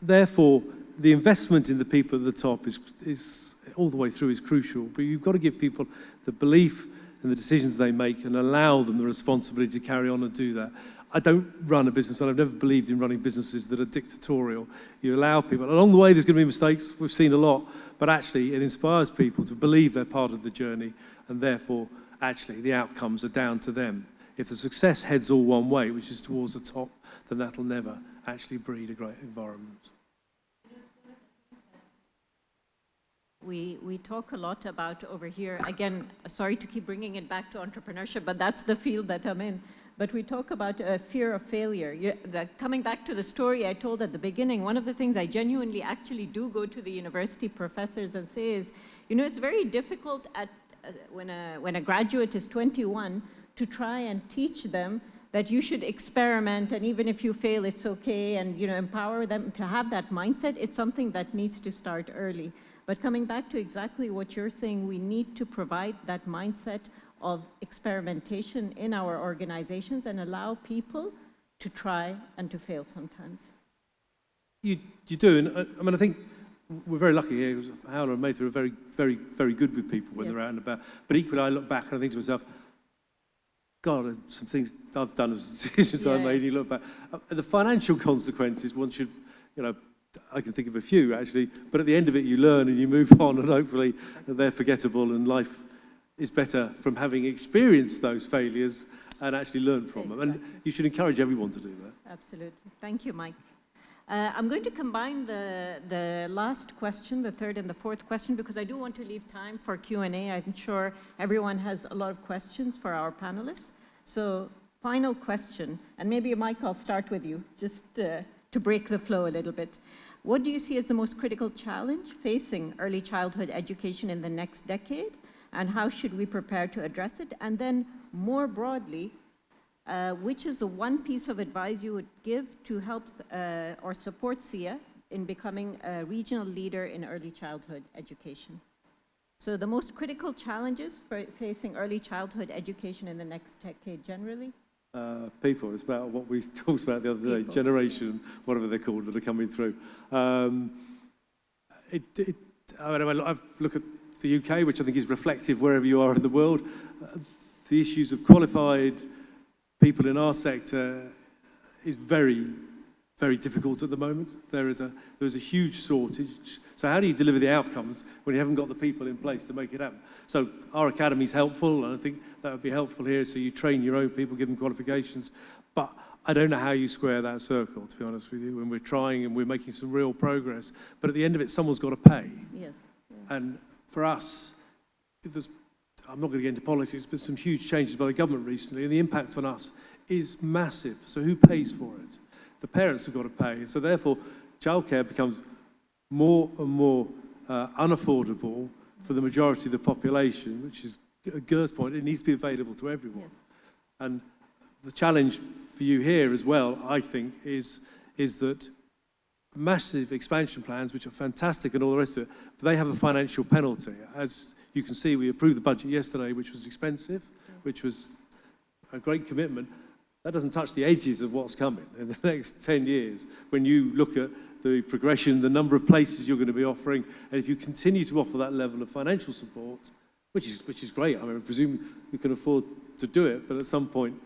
E: therefore, the investment in the people at the top is all the way through is crucial, but you've got to give people the belief in the decisions they make and allow them the responsibility to carry on and do that. I don't run a business, and I've never believed in running businesses that are dictatorial. You allow people, along the way there's going to be mistakes, we've seen a lot, but actually it inspires people to believe they're part of the journey, and therefore actually the outcomes are down to them. If the success heads all one way, which is towards the top, then that'll never actually breed a great environment.
B: We talk a lot about over here, again, sorry to keep bringing it back to entrepreneurship, but that's the field that I'm in. But we talk about fear of failure. Coming back to the story I told at the beginning, one of the things I genuinely actually do go to the university professors and say is, you know, it's very difficult when a graduate is 21 to try and teach them that you should experiment, and even if you fail, it's okay, and, you know, empower them to have that mindset. It's something that needs to start early. But coming back to exactly what you're saying, we need to provide that mindset of experimentation in our organizations and allow people to try and to fail sometimes.
E: You do, and I mean, I think we're very lucky here. Howler and Midfa are very, very, very good with people when they're out and about. But equally, I look back and I think to myself, God, some things I've done as decisions I made, you look back. The financial consequences, one should, you know, I can think of a few actually, but at the end of it you learn and you move on, and hopefully they're forgettable, and life is better from having experienced those failures and actually learned from them. And you should encourage everyone to do that.
B: Absolutely. Thank you, Mike. I'm going to combine the last question, the third and the fourth question, because I do want to leave time for Q&A. I'm sure everyone has a lot of questions for our panelists. So final question, and maybe Mike, I'll start with you, just to break the flow a little bit. What do you see as the most critical challenge facing early childhood education in the next decade, and how should we prepare to address it? And then more broadly, which is the one piece of advice you would give to help or support SIA in becoming a regional leader in early childhood education? So the most critical challenges for facing early childhood education in the next decade generally?
E: People, it's about what we talked about the other day, generation, whatever they're called, that are coming through. I look at the UK, which I think is reflective wherever you are in the world. The issues of qualified people in our sector is very, very difficult at the moment. There is a huge shortage. So how do you deliver the outcomes when you haven't got the people in place to make it happen? So our academy is helpful, and I think that would be helpful here. So you train your own people, give them qualifications. But I don't know how you square that circle, to be honest with you, when we're trying and we're making some real progress. But at the end of it, someone's got to pay.
B: Yes. Yeah.
E: And for us, I'm not going to get into politics, but some huge changes by the government recently, and the impact on us is massive. So who pays for it? The parents have got to pay. So therefore, childcare becomes more and more unaffordable for the majority of the population, which is Ger's point, it needs to be available to everyone. Yes. And the challenge for you here as well, I think, is that massive expansion plans, which are fantastic and all the rest of it, but they have a financial penalty. As you can see, we approved the budget yesterday, which was expensive, which was a great commitment. That doesn't touch the edges of what's coming in the next 10 years. When you look at the progression, the number of places you're going to be offering, and if you continue to offer that level of financial support, which is great. I mean, I presume you can afford to do it, but at some point,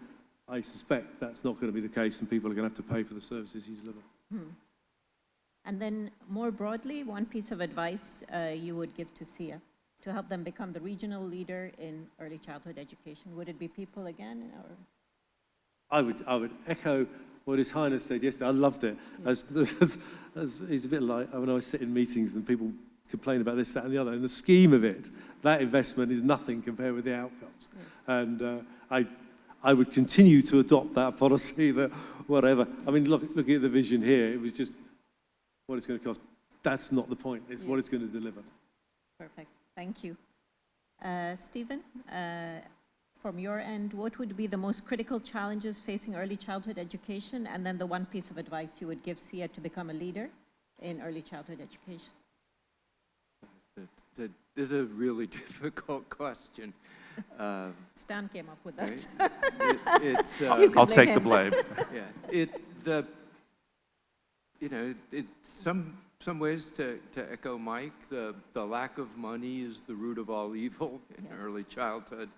E: I suspect that's not going to be the case, and people are going to have to pay for the services you deliver.
B: And then more broadly, one piece of advice you would give to SIA to help them become the regional leader in early childhood education. Would it be people again? Or?
E: I would echo what His Highness said yesterday. I loved it. As he's a bit like when I was sitting in meetings and people complain about this, that, and the other. In the scheme of it, that investment is nothing compared with the outcomes. Yes. And I would continue to adopt that policy. That whatever. I mean, look at the vision here. It was just what it's going to cost. That's not the point. It's what it's going to deliver.
B: Perfect. Thank you, Stephen. From your end, what would be the most critical challenges facing early childhood education, and then the one piece of advice you would give SIA to become a leader in early childhood education?
D: That is a really difficult question.
B: Stan came up with that.
D: Right?
A: I'll take the blame.
D: Yeah, some ways, to echo Mike, the lack of money is the root of all evil in early childhood.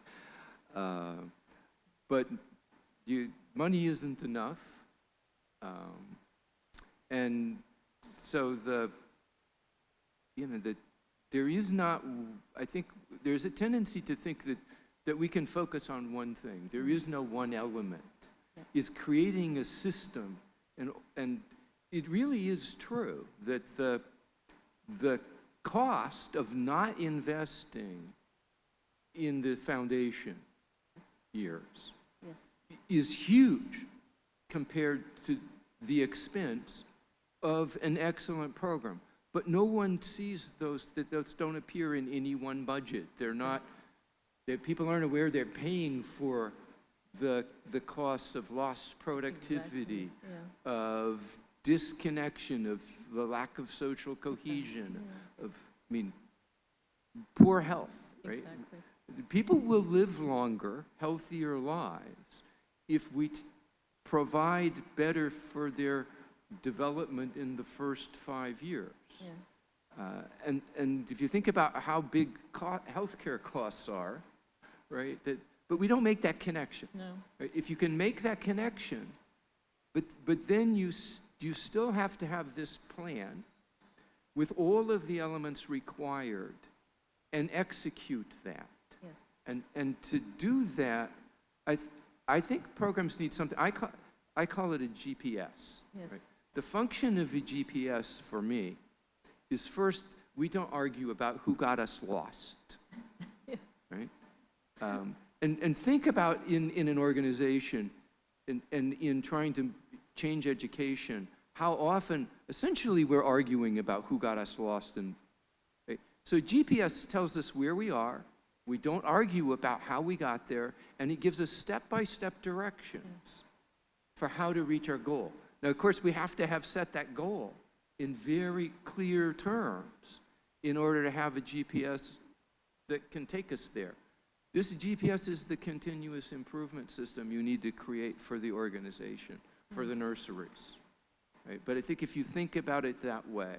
D: But money isn't enough. And so there is not, I think there's a tendency to think that we can focus on one thing. There is no one element. It's creating a system, and it really is true that the cost of not investing in the foundation years is huge compared to the expense of an excellent program. But no one sees those don't appear in any one budget. They're not, people aren't aware they're paying for the costs of lost productivity, of disconnection, of the lack of social cohesion, of, poor health, right?
B: Exactly.
D: People will live longer, healthier lives if we provide better for their development in the first 5 years. And if you think about how big healthcare costs are, right? But we don't make that connection.
B: No.
D: Right? If you can make that connection, but then you still have to have this plan with all of the elements required and execute that.
B: Yes.
D: And to do that, I think programs need something. I call it a GPS.
B: Yes.
D: Right? The function of a GPS for me is, first, we don't argue about who got us lost, right? And think about in an organization and in trying to change education, how often essentially we're arguing about who got us lost. Right? So GPS tells us where we are. We don't argue about how we got there, and it gives us step-by-step directions for how to reach our goal. Now, of course, we have to have set that goal in very clear terms in order to have a GPS that can take us there. This GPS is the continuous improvement system you need to create for the organization, for the nurseries. Right? But I think if you think about it that way,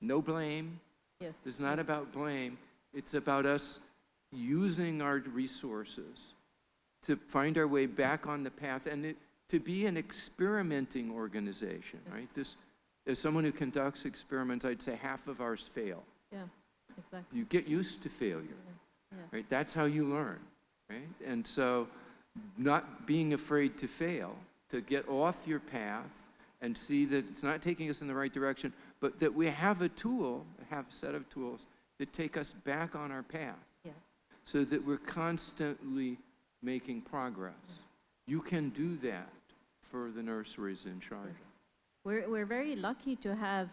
D: no blame.
B: Yes.
D: It's not about blame. It's about us using our resources to find our way back on the path and to be an experimenting organization, right? As someone who conducts experiments, I'd say half of ours fail.
B: Yeah, exactly.
D: You get used to failure, right? That's how you learn, right? And so not being afraid to fail, to get off your path and see that it's not taking us in the right direction, but that we have a set of tools that take us back on our path so that we're constantly making progress. You can do that for the nurseries in Sharjah.
B: Yes. We're very lucky to have,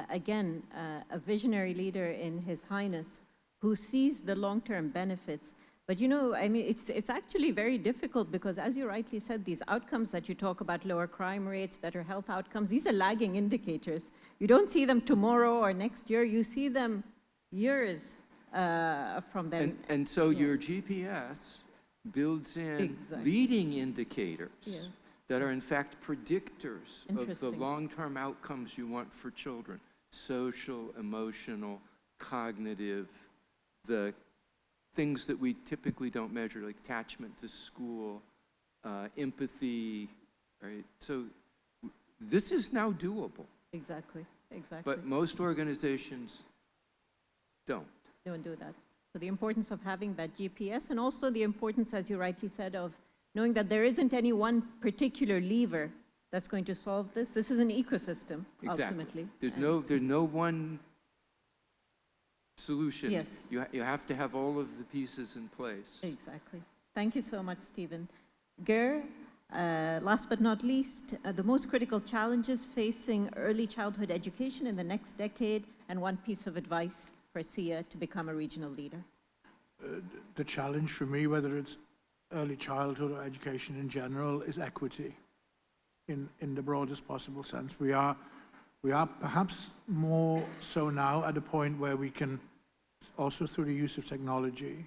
B: again, a visionary leader in His Highness who sees the long-term benefits. But it's actually very difficult because, as you rightly said, these outcomes that you talk about, lower crime rates, better health outcomes, these are lagging indicators. You don't see them tomorrow or next year. You see them years from then.
D: And so your GPS builds in leading indicators that are in fact predictors of the long-term outcomes you want for children. Social, emotional, cognitive, the things that we typically don't measure, like attachment to school, empathy, right? So this is now doable.
B: Exactly.
D: But most organizations don't
B: do that. So the importance of having that GPS, and also the importance, as you rightly said, of knowing that there isn't any one particular lever that's going to solve this. This is an ecosystem, ultimately.
D: There's no one solution.
B: Yes.
D: You have to have all of the pieces in place.
B: Exactly. Thank you so much, Stephen. Ger, last but not least, the most critical challenges facing early childhood education in the next decade, and one piece of advice for SIA to become a regional leader.
C: The challenge for me, whether it's early childhood or education in general, is equity in the broadest possible sense. We are perhaps more so now at a point where we can also, through the use of technology,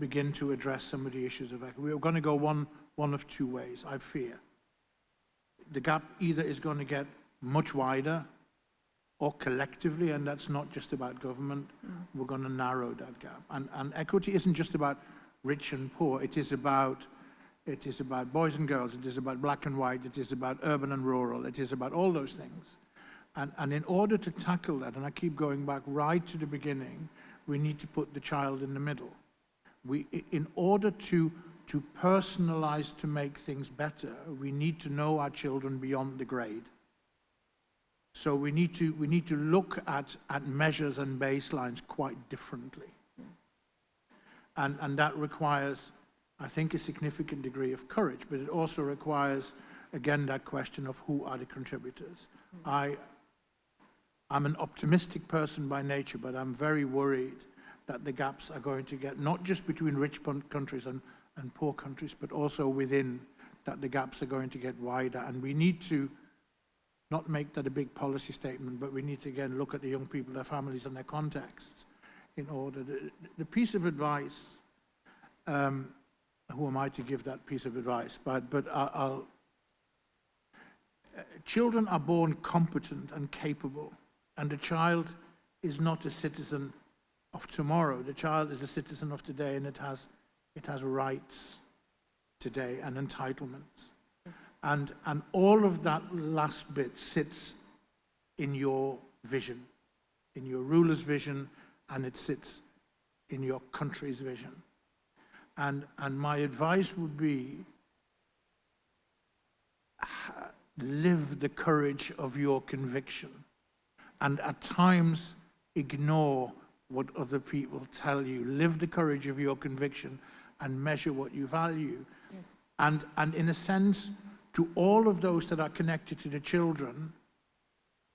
C: begin to address some of the issues of equity. We're going to go one of two ways, I fear. The gap either is going to get much wider or collectively, and that's not just about government, we're going to narrow that gap. And equity isn't just about rich and poor. It is about boys and girls. It is about black and white. It is about urban and rural. It is about all those things. And in order to tackle that, and I keep going back right to the beginning, we need to put the child in the middle. In order to personalize, to make things better, we need to know our children beyond the grade. So we need to look at measures and baselines quite differently. And that requires, I think, a significant degree of courage, but it also requires, again, that question of who are the contributors. I'm an optimistic person by nature, but I'm very worried that the gaps are going to get, not just between rich countries and poor countries, but also within, that the gaps are going to get wider. And we need to not make that a big policy statement, but we need to, again, look at the young people, their families, and their contexts in order. The piece of advice, who am I to give that piece of advice? But children are born competent and capable, and the child is not a citizen of tomorrow. The child is a citizen of today, and it has rights today and entitlements. And all of that last bit sits in your vision, in your ruler's vision, and it sits in your country's vision. And my advice would be, live the courage of your conviction, and at times ignore what other people tell you. Live the courage of your conviction and measure what you value.
B: Yes.
C: And in a sense, to all of those that are connected to the children,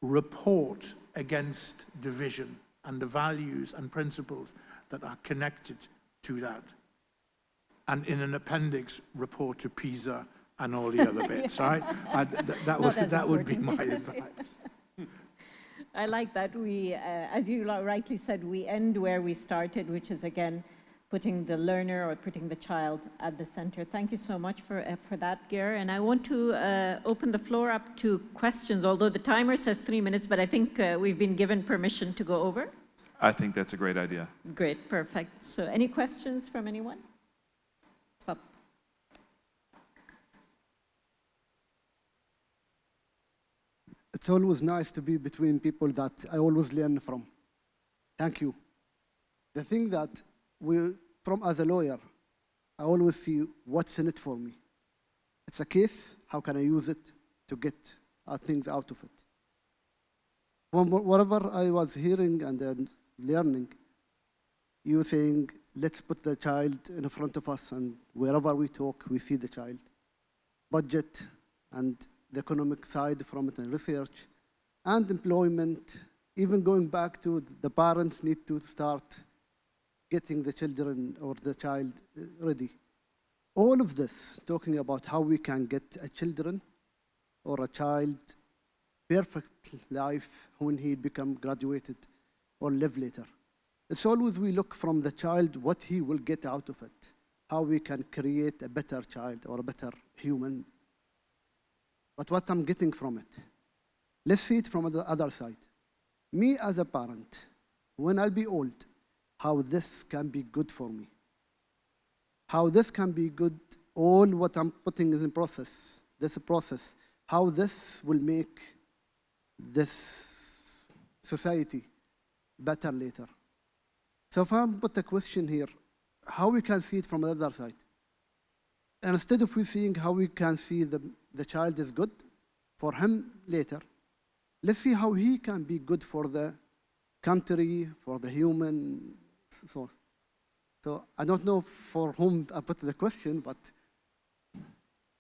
C: report against division and the values and principles that are connected to that. And in an appendix, report to PISA and all the other bits, right? That would be my advice.
B: I like that we, as you rightly said, we end where we started, which is, again, putting the learner or putting the child at the center. Thank you so much for that, Ger. And I want to open the floor up to questions, although the timer says 3 minutes, but I think we've been given permission to go over.
A: I think that's a great idea.
B: Great, perfect. So any questions from anyone?
F: It's always nice to be between people that I always learn from. Thank you. The thing that as a lawyer, I always see what's in it for me. It's a case, how can I use it to get things out of it? From whatever I was hearing and then learning, you saying, let's put the child in front of us, and wherever we talk, we see the child. Budget and the economic side from it, and research and employment, even going back to the parents need to start getting the children or the child ready. All of this, talking about how we can get a children or a child perfect life when he become graduated or live later. It's always we look from the child what he will get out of it, how we can create a better child or a better human. But what I'm getting from it, let's see it from the other side. Me as a parent, when I'll be old, how this can be good for me. How this can be good, all what I'm putting in process, this process, how this will make this society better later. So if I put a question here, how we can see it from the other side? And instead of we seeing how we can see the child is good for him later, let's see how he can be good for the country, for the human source. So I don't know for whom I put the question, but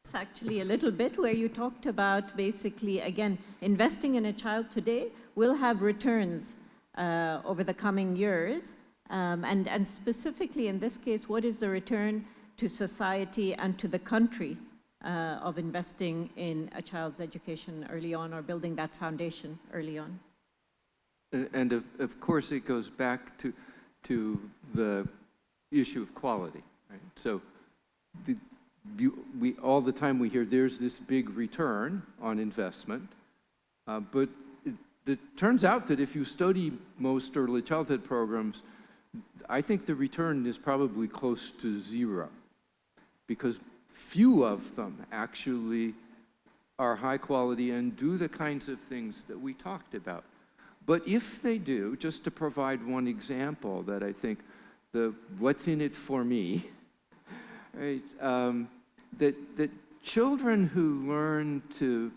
B: it's actually a little bit where you talked about basically, again, investing in a child today will have returns over the coming years. And specifically in this case, what is the return to society and to the country of investing in a child's education early on, or building that foundation early on?
D: And of course, it goes back to the issue of quality, right? So we all the time we hear there's this big return on investment, but it turns out that if you study most early childhood programs, I think the return is probably close to zero, because few of them actually are high quality and do the kinds of things that we talked about. But if they do, just to provide one example that I think what's in it for me, right? That children who learn to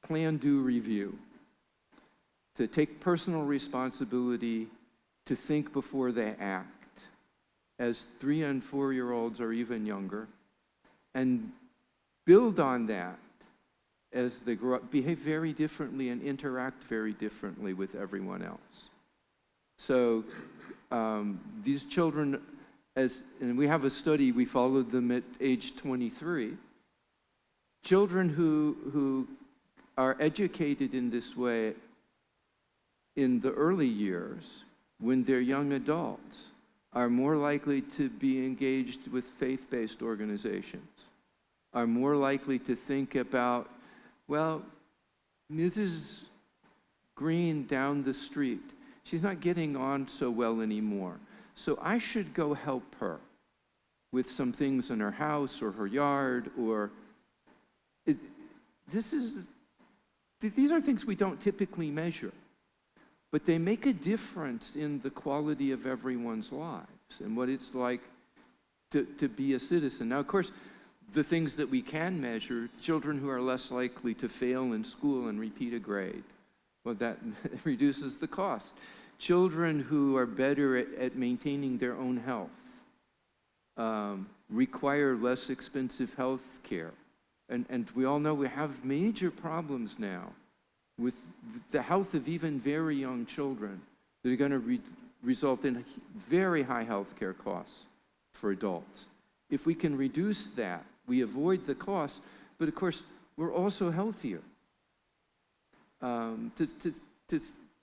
D: plan, do, review, to take personal responsibility, to think before they act, as 3- and 4-year-olds or even younger, and build on that as they grow up, behave very differently and interact very differently with everyone else. So these children, and we have a study, we followed them at age 23. Children who are educated in this way in the early years, when they're young adults, are more likely to be engaged with faith-based organizations, are more likely to think about, well, Mrs. Green down the street, she's not getting on so well anymore, so I should go help her with some things in her house or her yard, or these are things we don't typically measure, but they make a difference in the quality of everyone's lives and what it's like to be a citizen. Now, of course, the things that we can measure, children who are less likely to fail in school and repeat a grade, well, that reduces the cost. Children who are better at maintaining their own health require less expensive health care. And we all know we have major problems now with the health of even very young children that are going to result in very high health care costs for adults. If we can reduce that, we avoid the costs, but of course, we're also healthier. To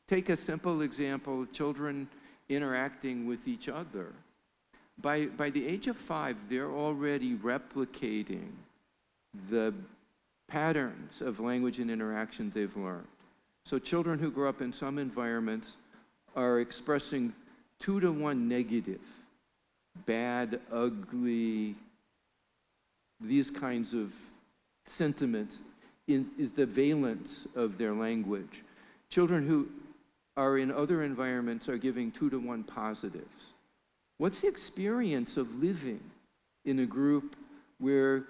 D: take a simple example of children interacting with each other, by the age of 5, they're already replicating the patterns of language and interaction they've learned. So children who grow up in some environments are expressing 2-to-1 negative, bad, ugly, these kinds of sentiments is the valence of their language. Children who are in other environments are giving 2-to-1 positives. What's the experience of living in a group where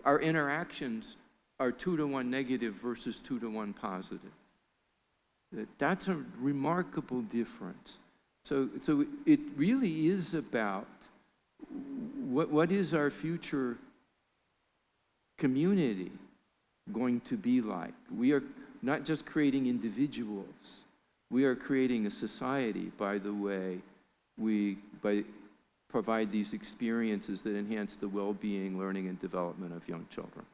D: our interactions are 2-to-1 negative versus 2-to-1 positive? That's a remarkable difference. So it really is about what is our future community going to be like. We are not just creating individuals, we are creating a society by the way we provide these experiences that enhance the well-being, learning, and development of young children.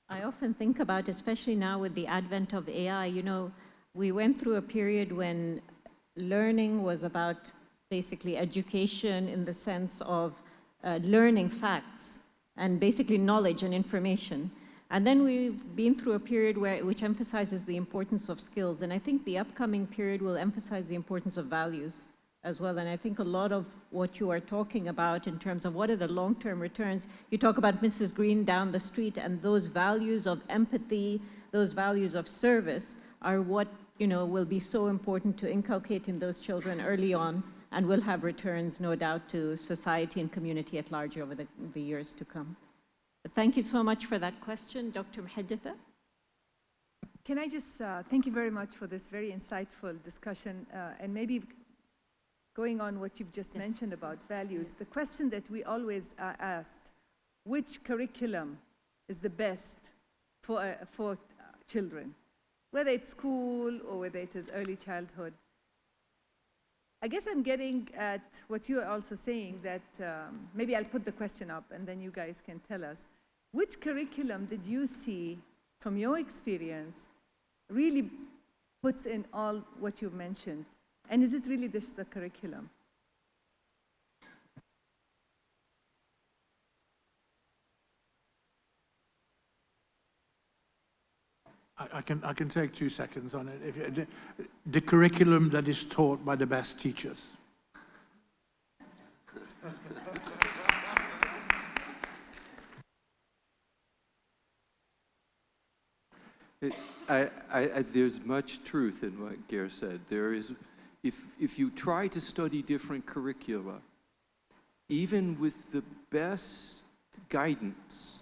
B: I often think about, especially now with the advent of AI, you know, we went through a period when learning was about basically education in the sense of learning facts and basically knowledge and information. And then we've been through a period which emphasizes the importance of skills. And I think the upcoming period will emphasize the importance of values as well. And I think a lot of what you are talking about in terms of what are the long-term returns, you talk about Mrs. Green down the street, and those values of empathy, those values of service are what, you know, will be so important to inculcate in those children early on, and will have returns, no doubt, to society and community at large over the years to come. But thank you so much for that question. Dr. Muhadditha?
G: Can I just thank you very much for this very insightful discussion, and maybe going on what you've just mentioned about values, the question that we always are asked, which curriculum is the best for children, whether it's school or whether it is early childhood? I guess I'm getting at what you are also saying, that maybe I'll put the question up and then you guys can tell us. Which curriculum did you see from your experience really puts in all what you mentioned? And is it really just the curriculum?
C: I can take 2 seconds on it. The curriculum that is taught by the best teachers.
D: There's much truth in what Ger said. There is, if you try to study different curricula, even with the best guidance,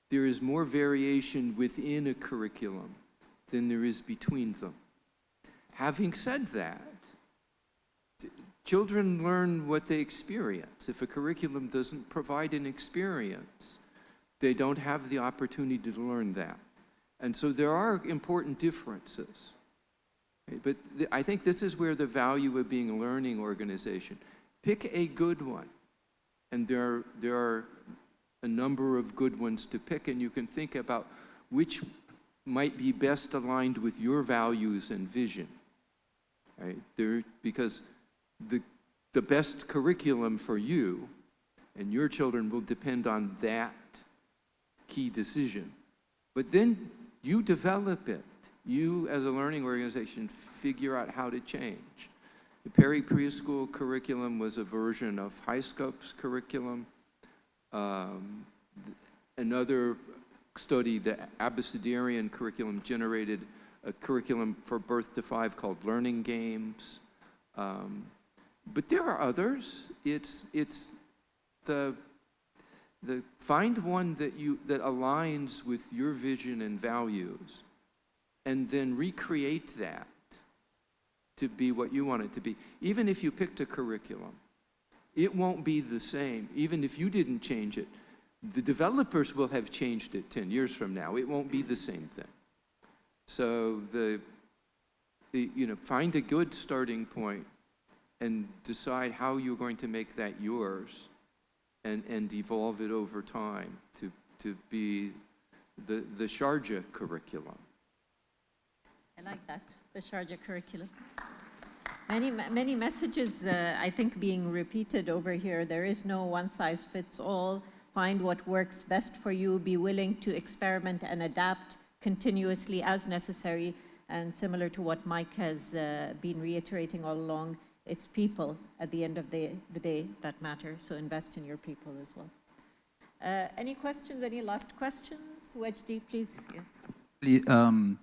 D: there is more variation within a curriculum than there is between them. Having said that, children learn what they experience. If a curriculum doesn't provide an experience, they don't have the opportunity to learn that. And so there are important differences. Okay, but I think this is where the value of being a learning organization. Pick a good one. And there are a number of good ones to pick, and you can think about which might be best aligned with your values and vision. Right? Because the best curriculum for you and your children will depend on that key decision. But then you develop it. You, as a learning organization, figure out how to change. The Perry preschool curriculum was a version of High Scope's curriculum. Another study, the Abecedarian curriculum, generated a curriculum for birth to 5 called Learning Games. But there are others. It's the find one that aligns with your vision and values, and then recreate that to be what you want it to be. Even if you picked a curriculum, it won't be the same. Even if you didn't change it, the developers will have changed it 10 years from now. It won't be the same thing. So find a good starting point and decide how you're going to make that yours, and evolve it over time to be the Sharjah curriculum.
B: I like that, the Sharjah curriculum. Many messages, I think, being repeated over here. There is no one-size-fits-all. Find what works best for you. Be willing to experiment and adapt continuously as necessary. And similar to what Mike has been reiterating all along, it's people at the end of the day that matter. So invest in your people as well. Any questions? Any last questions? Wajdi, please. Yes.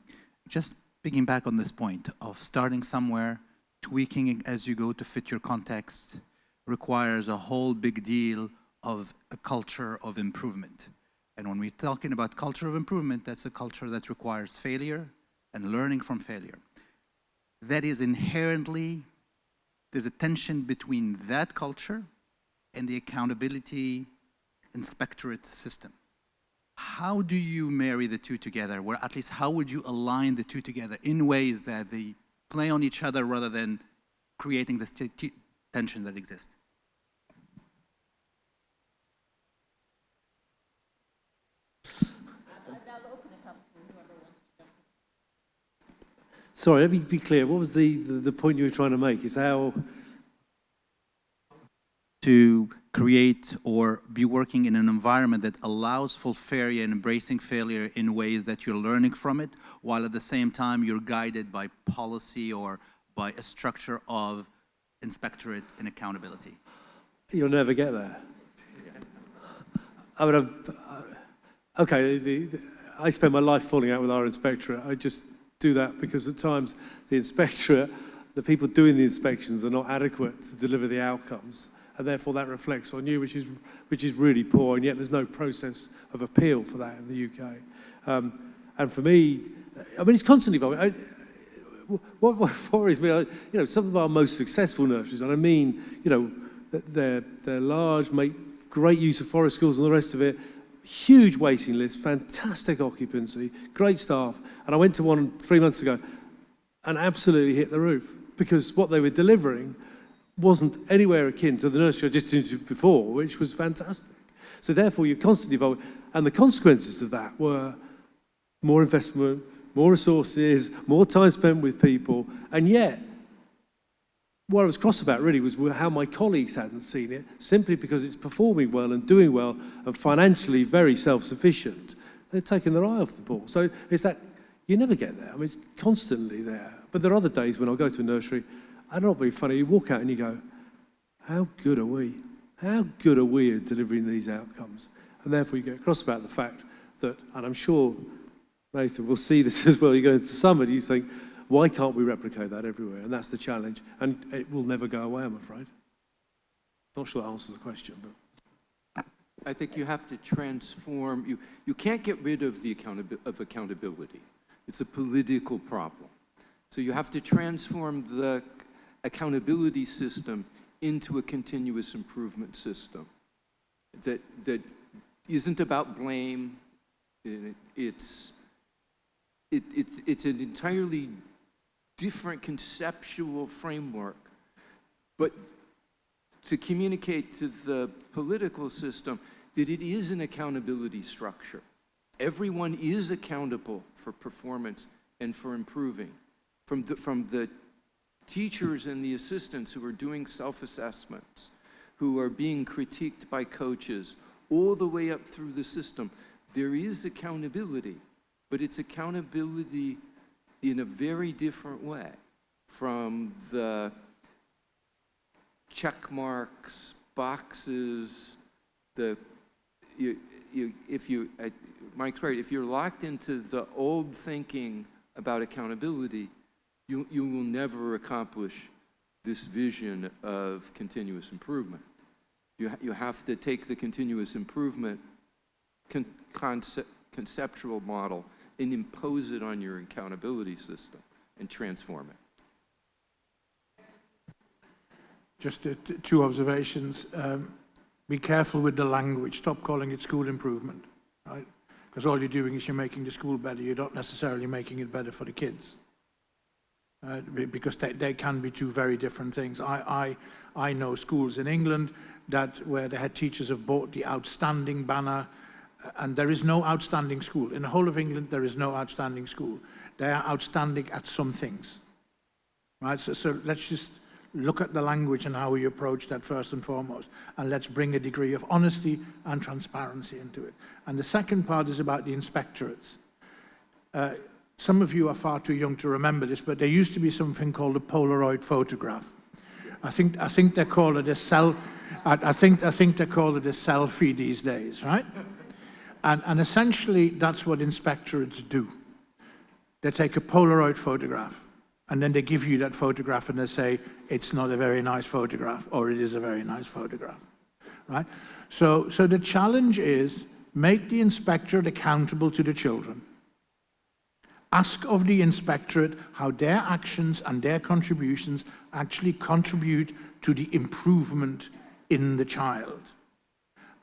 H: Just picking back on this point of starting somewhere, tweaking as you go to fit your context, requires a whole big deal of a culture of improvement. And when we're talking about culture of improvement, that's a culture that requires failure and learning from failure. That is inherently, there's a tension between that culture and the accountability inspectorate system. How do you marry the two together? Or at least how would you align the two together in ways that they play on each other rather than creating this tension that exists?
B: I'll open it up to whoever wants to jump in.
E: Sorry, let me be clear. What was the point you were trying to make? Is how
H: to create or be working in an environment that allows full failure and embracing failure in ways that you're learning from it, while at the same time you're guided by policy or by a structure of inspectorate and accountability.
E: You'll never get there. I mean, I spend my life falling out with our inspectorate. I just do that because at times the inspectorate, the people doing the inspections are not adequate to deliver the outcomes. And therefore that reflects on you, which is really poor, and yet there's no process of appeal for that in the UK. And for me, I mean, it's constantly evolving. What worries me, some of our most successful nurseries, and I mean, they're large, make great use of forest schools and the rest of it, huge waiting list, fantastic occupancy, great staff. And I went to one 3 months ago and absolutely hit the roof because what they were delivering wasn't anywhere akin to the nursery I just did before, which was fantastic. So therefore, you're constantly evolving. And the consequences of that were more investment, more resources, more time spent with people. And yet, what I was cross about really was how my colleagues hadn't seen it, simply because it's performing well and doing well and financially very self-sufficient. They're taking their eye off the ball. So it's that You never get there. I mean, it's constantly there. But there are other days when I go to a nursery, and not being funny, you walk out and you go, how good are we? How good are we at delivering these outcomes? And therefore you get cross about the fact that, and I'm sure Nathan will see this as well, you go into summer and you think, why can't we replicate that everywhere? And that's the challenge. And it will never go away, I'm afraid. Not sure that answers the question, but.
D: I think you have to transform, you can't get rid of the accountability. It's a political problem. So you have to transform the accountability system into a continuous improvement system that isn't about blame. It's an entirely different conceptual framework. But to communicate to the political system that it is an accountability structure. Everyone is accountable for performance and for improving. From the teachers and the assistants who are doing self-assessments, who are being critiqued by coaches, all the way up through the system, there is accountability, but it's accountability in a very different way from the check marks, boxes, Mike's right, if you're locked into the old thinking about accountability, you will never accomplish this vision of continuous improvement. You have to take the continuous improvement conceptual model and impose it on your accountability system and transform it.
C: Just two observations. Be careful with the language. Stop calling it school improvement, right? Because all you're doing is you're making the school better. You're not necessarily making it better for the kids. Because they can be two very different things. I know schools in England where the head teachers have bought the outstanding banner, and there is no outstanding school. In the whole of England, there is no outstanding school. They are outstanding at some things, right? So let's just look at the language and how we approach that first and foremost, and let's bring a degree of honesty and transparency into it. And the second part is about the inspectorates. Some of you are far too young to remember this, but there used to be something called a Polaroid photograph. I think they call it a they call it a selfie these days, right? And essentially, that's what inspectorates do. They take a Polaroid photograph, and then they give you that photograph, and they say, it's not a very nice photograph, or it is a very nice photograph, right? So the challenge is, make the inspectorate accountable to the children. Ask of the inspectorate how their actions and their contributions actually contribute to the improvement in the child.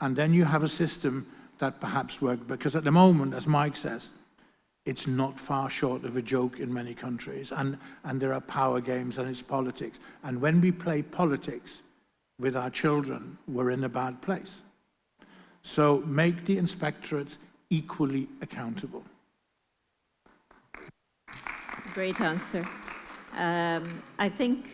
C: And then you have a system that perhaps works, because at the moment, as Mike says, it's not far short of a joke in many countries, and there are power games and it's politics. And when we play politics with our children, we're in a bad place. So make the inspectorates equally accountable.
B: Great answer. I think,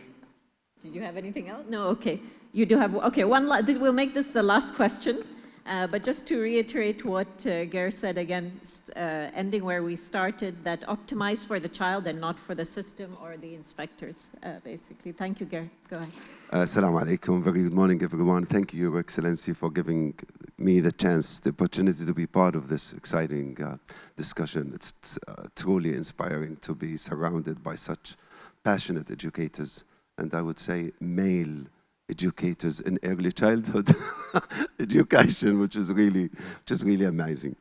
B: did you have anything else? No, okay. You do have, okay, we'll make this the last question. But just to reiterate what Ger said again, ending where we started, that optimize for the child and not for the system or the inspectors, basically. Thank you, Ger. Go ahead.
I: Assalamu alaikum. Very good morning, everyone. Thank you, Your Excellency, for giving me the chance, the opportunity to be part of this exciting discussion. It's truly inspiring to be surrounded by such passionate educators, and I would say male educators in early childhood education, which is really amazing.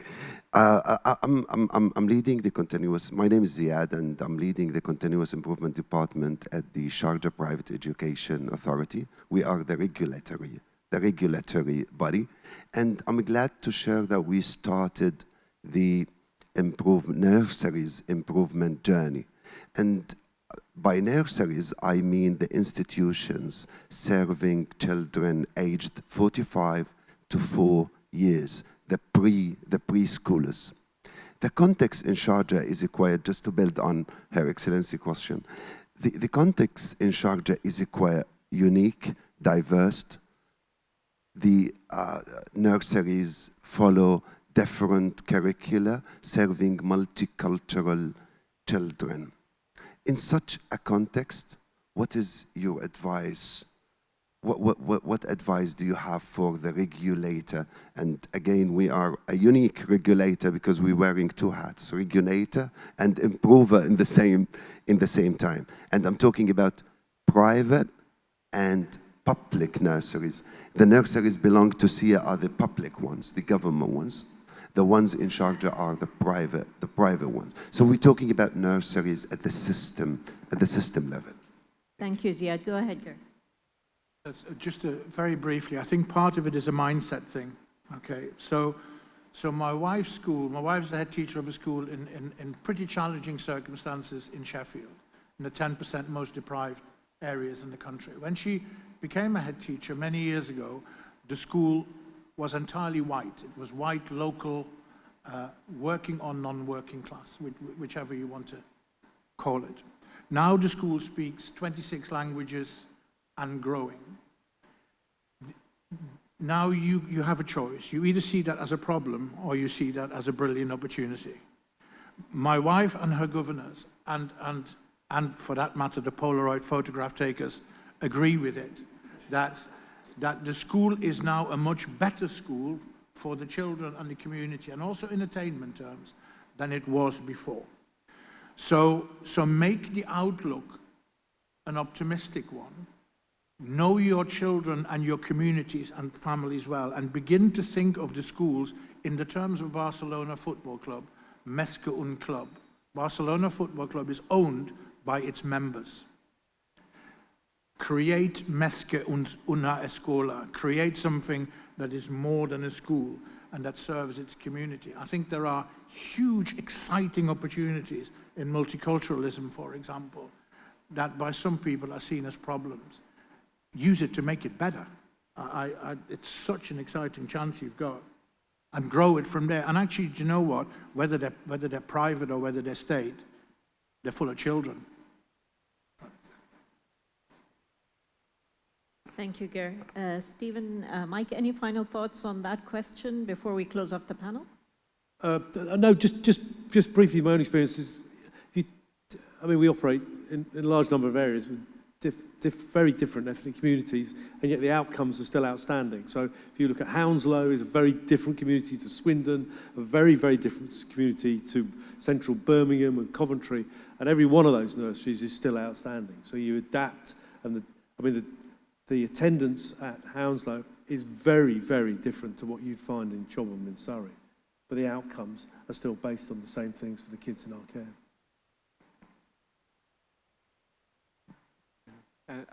I: I'm leading the continuous. My name is Ziad, and I'm leading the continuous improvement department at the Sharjah Private Education Authority. We are the regulatory body, and I'm glad to share that we started the nurseries improvement journey. And by nurseries, I mean the institutions serving children aged 45 to 4 years, the preschoolers. The context in Sharjah is quite, just to build on Her Excellency question, the context in Sharjah is quite unique, diverse. The nurseries follow different curricula, serving multicultural children. In such a context, what is your advice? What advice do you have for the regulator? And again, we are a unique regulator because we're wearing two hats, regulator and improver in the same time. And I'm talking about private and public nurseries. The nurseries belong to SIA are the public ones, the government ones. The ones in Sharjah are the private ones. So we're talking about nurseries at the system level.
B: Thank you, Ziad. Go ahead, Ger.
C: Just very briefly, I think part of it is a mindset thing. Okay, so my wife's school, my wife's the head teacher of a school in pretty challenging circumstances in Sheffield, in the 10% most deprived areas in the country. When she became a head teacher many years ago, the school was entirely white. It was white, local, working or non-working class, whichever you want to call it. Now the school speaks 26 languages and growing. Now you have a choice. You either see that as a problem or you see that as a brilliant opportunity. My wife and her governors, and for that matter, the Polaroid photograph takers, agree with it, that the school is now a much better school for the children and the community, and also in attainment terms, than it was before. So make the outlook an optimistic one. Know your children and your communities and families well, and begin to think of the schools in the terms of Barcelona Football Club, Mesca un Club. Barcelona Football Club is owned by its members. Create Mesca una escola, create something that is more than a school and that serves its community. I think there are huge, exciting opportunities in multiculturalism, for example, that by some people are seen as problems. Use it to make it better. It's such an exciting chance you've got. And grow it from there. And actually, do you know what? Whether they're private or whether they're state, they're full of children.
B: Thank you, Ger. Stephen, Mike, any final thoughts on that question before we close off the panel?
E: No, just briefly, my own experience is, we operate in a large number of areas with very different ethnic communities, and yet the outcomes are still outstanding. So if you look at Hounslow, is a very different community to Swindon, a very, very different community to central Birmingham and Coventry, and every one of those nurseries is still outstanding. So you adapt, and the attendance at Hounslow is very, very different to what you'd find in Chobham in Surrey, but the outcomes are still based on the same things for the kids in our care.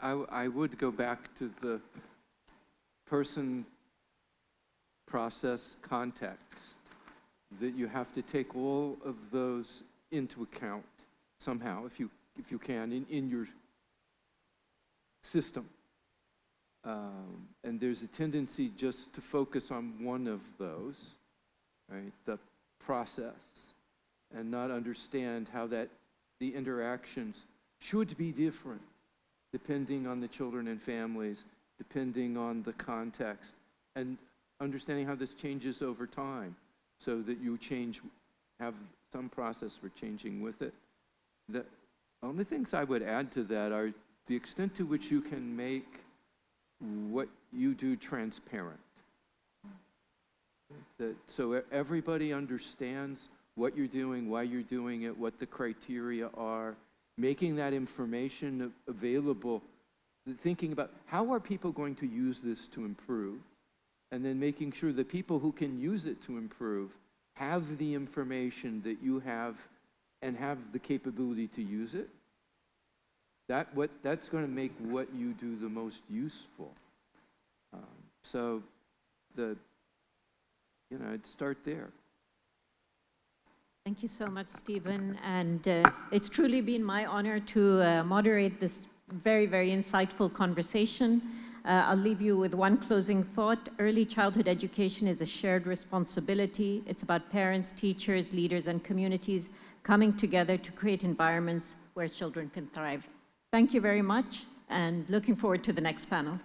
D: I would go back to the person, process, context, that you have to take all of those into account somehow, if you can, in your system. And there's a tendency just to focus on one of those, right, the process, and not understand how the interactions should be different, depending on the children and families, depending on the context, and understanding how this changes over time, so that you have some process for changing with it. The only things I would add to that are the extent to which you can make what you do transparent. So everybody understands what you're doing, why you're doing it, what the criteria are, making that information available, thinking about how are people going to use this to improve, and then making sure the people who can use it to improve have the information that you have and have the capability to use it. That's going to make what you do the most useful. So I'd start there.
B: Thank you so much, Stephen. And it's truly been my honor to moderate this very, very insightful conversation. I'll leave you with one closing thought. Early childhood education is a shared responsibility. It's about parents, teachers, leaders, and communities coming together to create environments where children can thrive. Thank you very much, and looking forward to the next panel.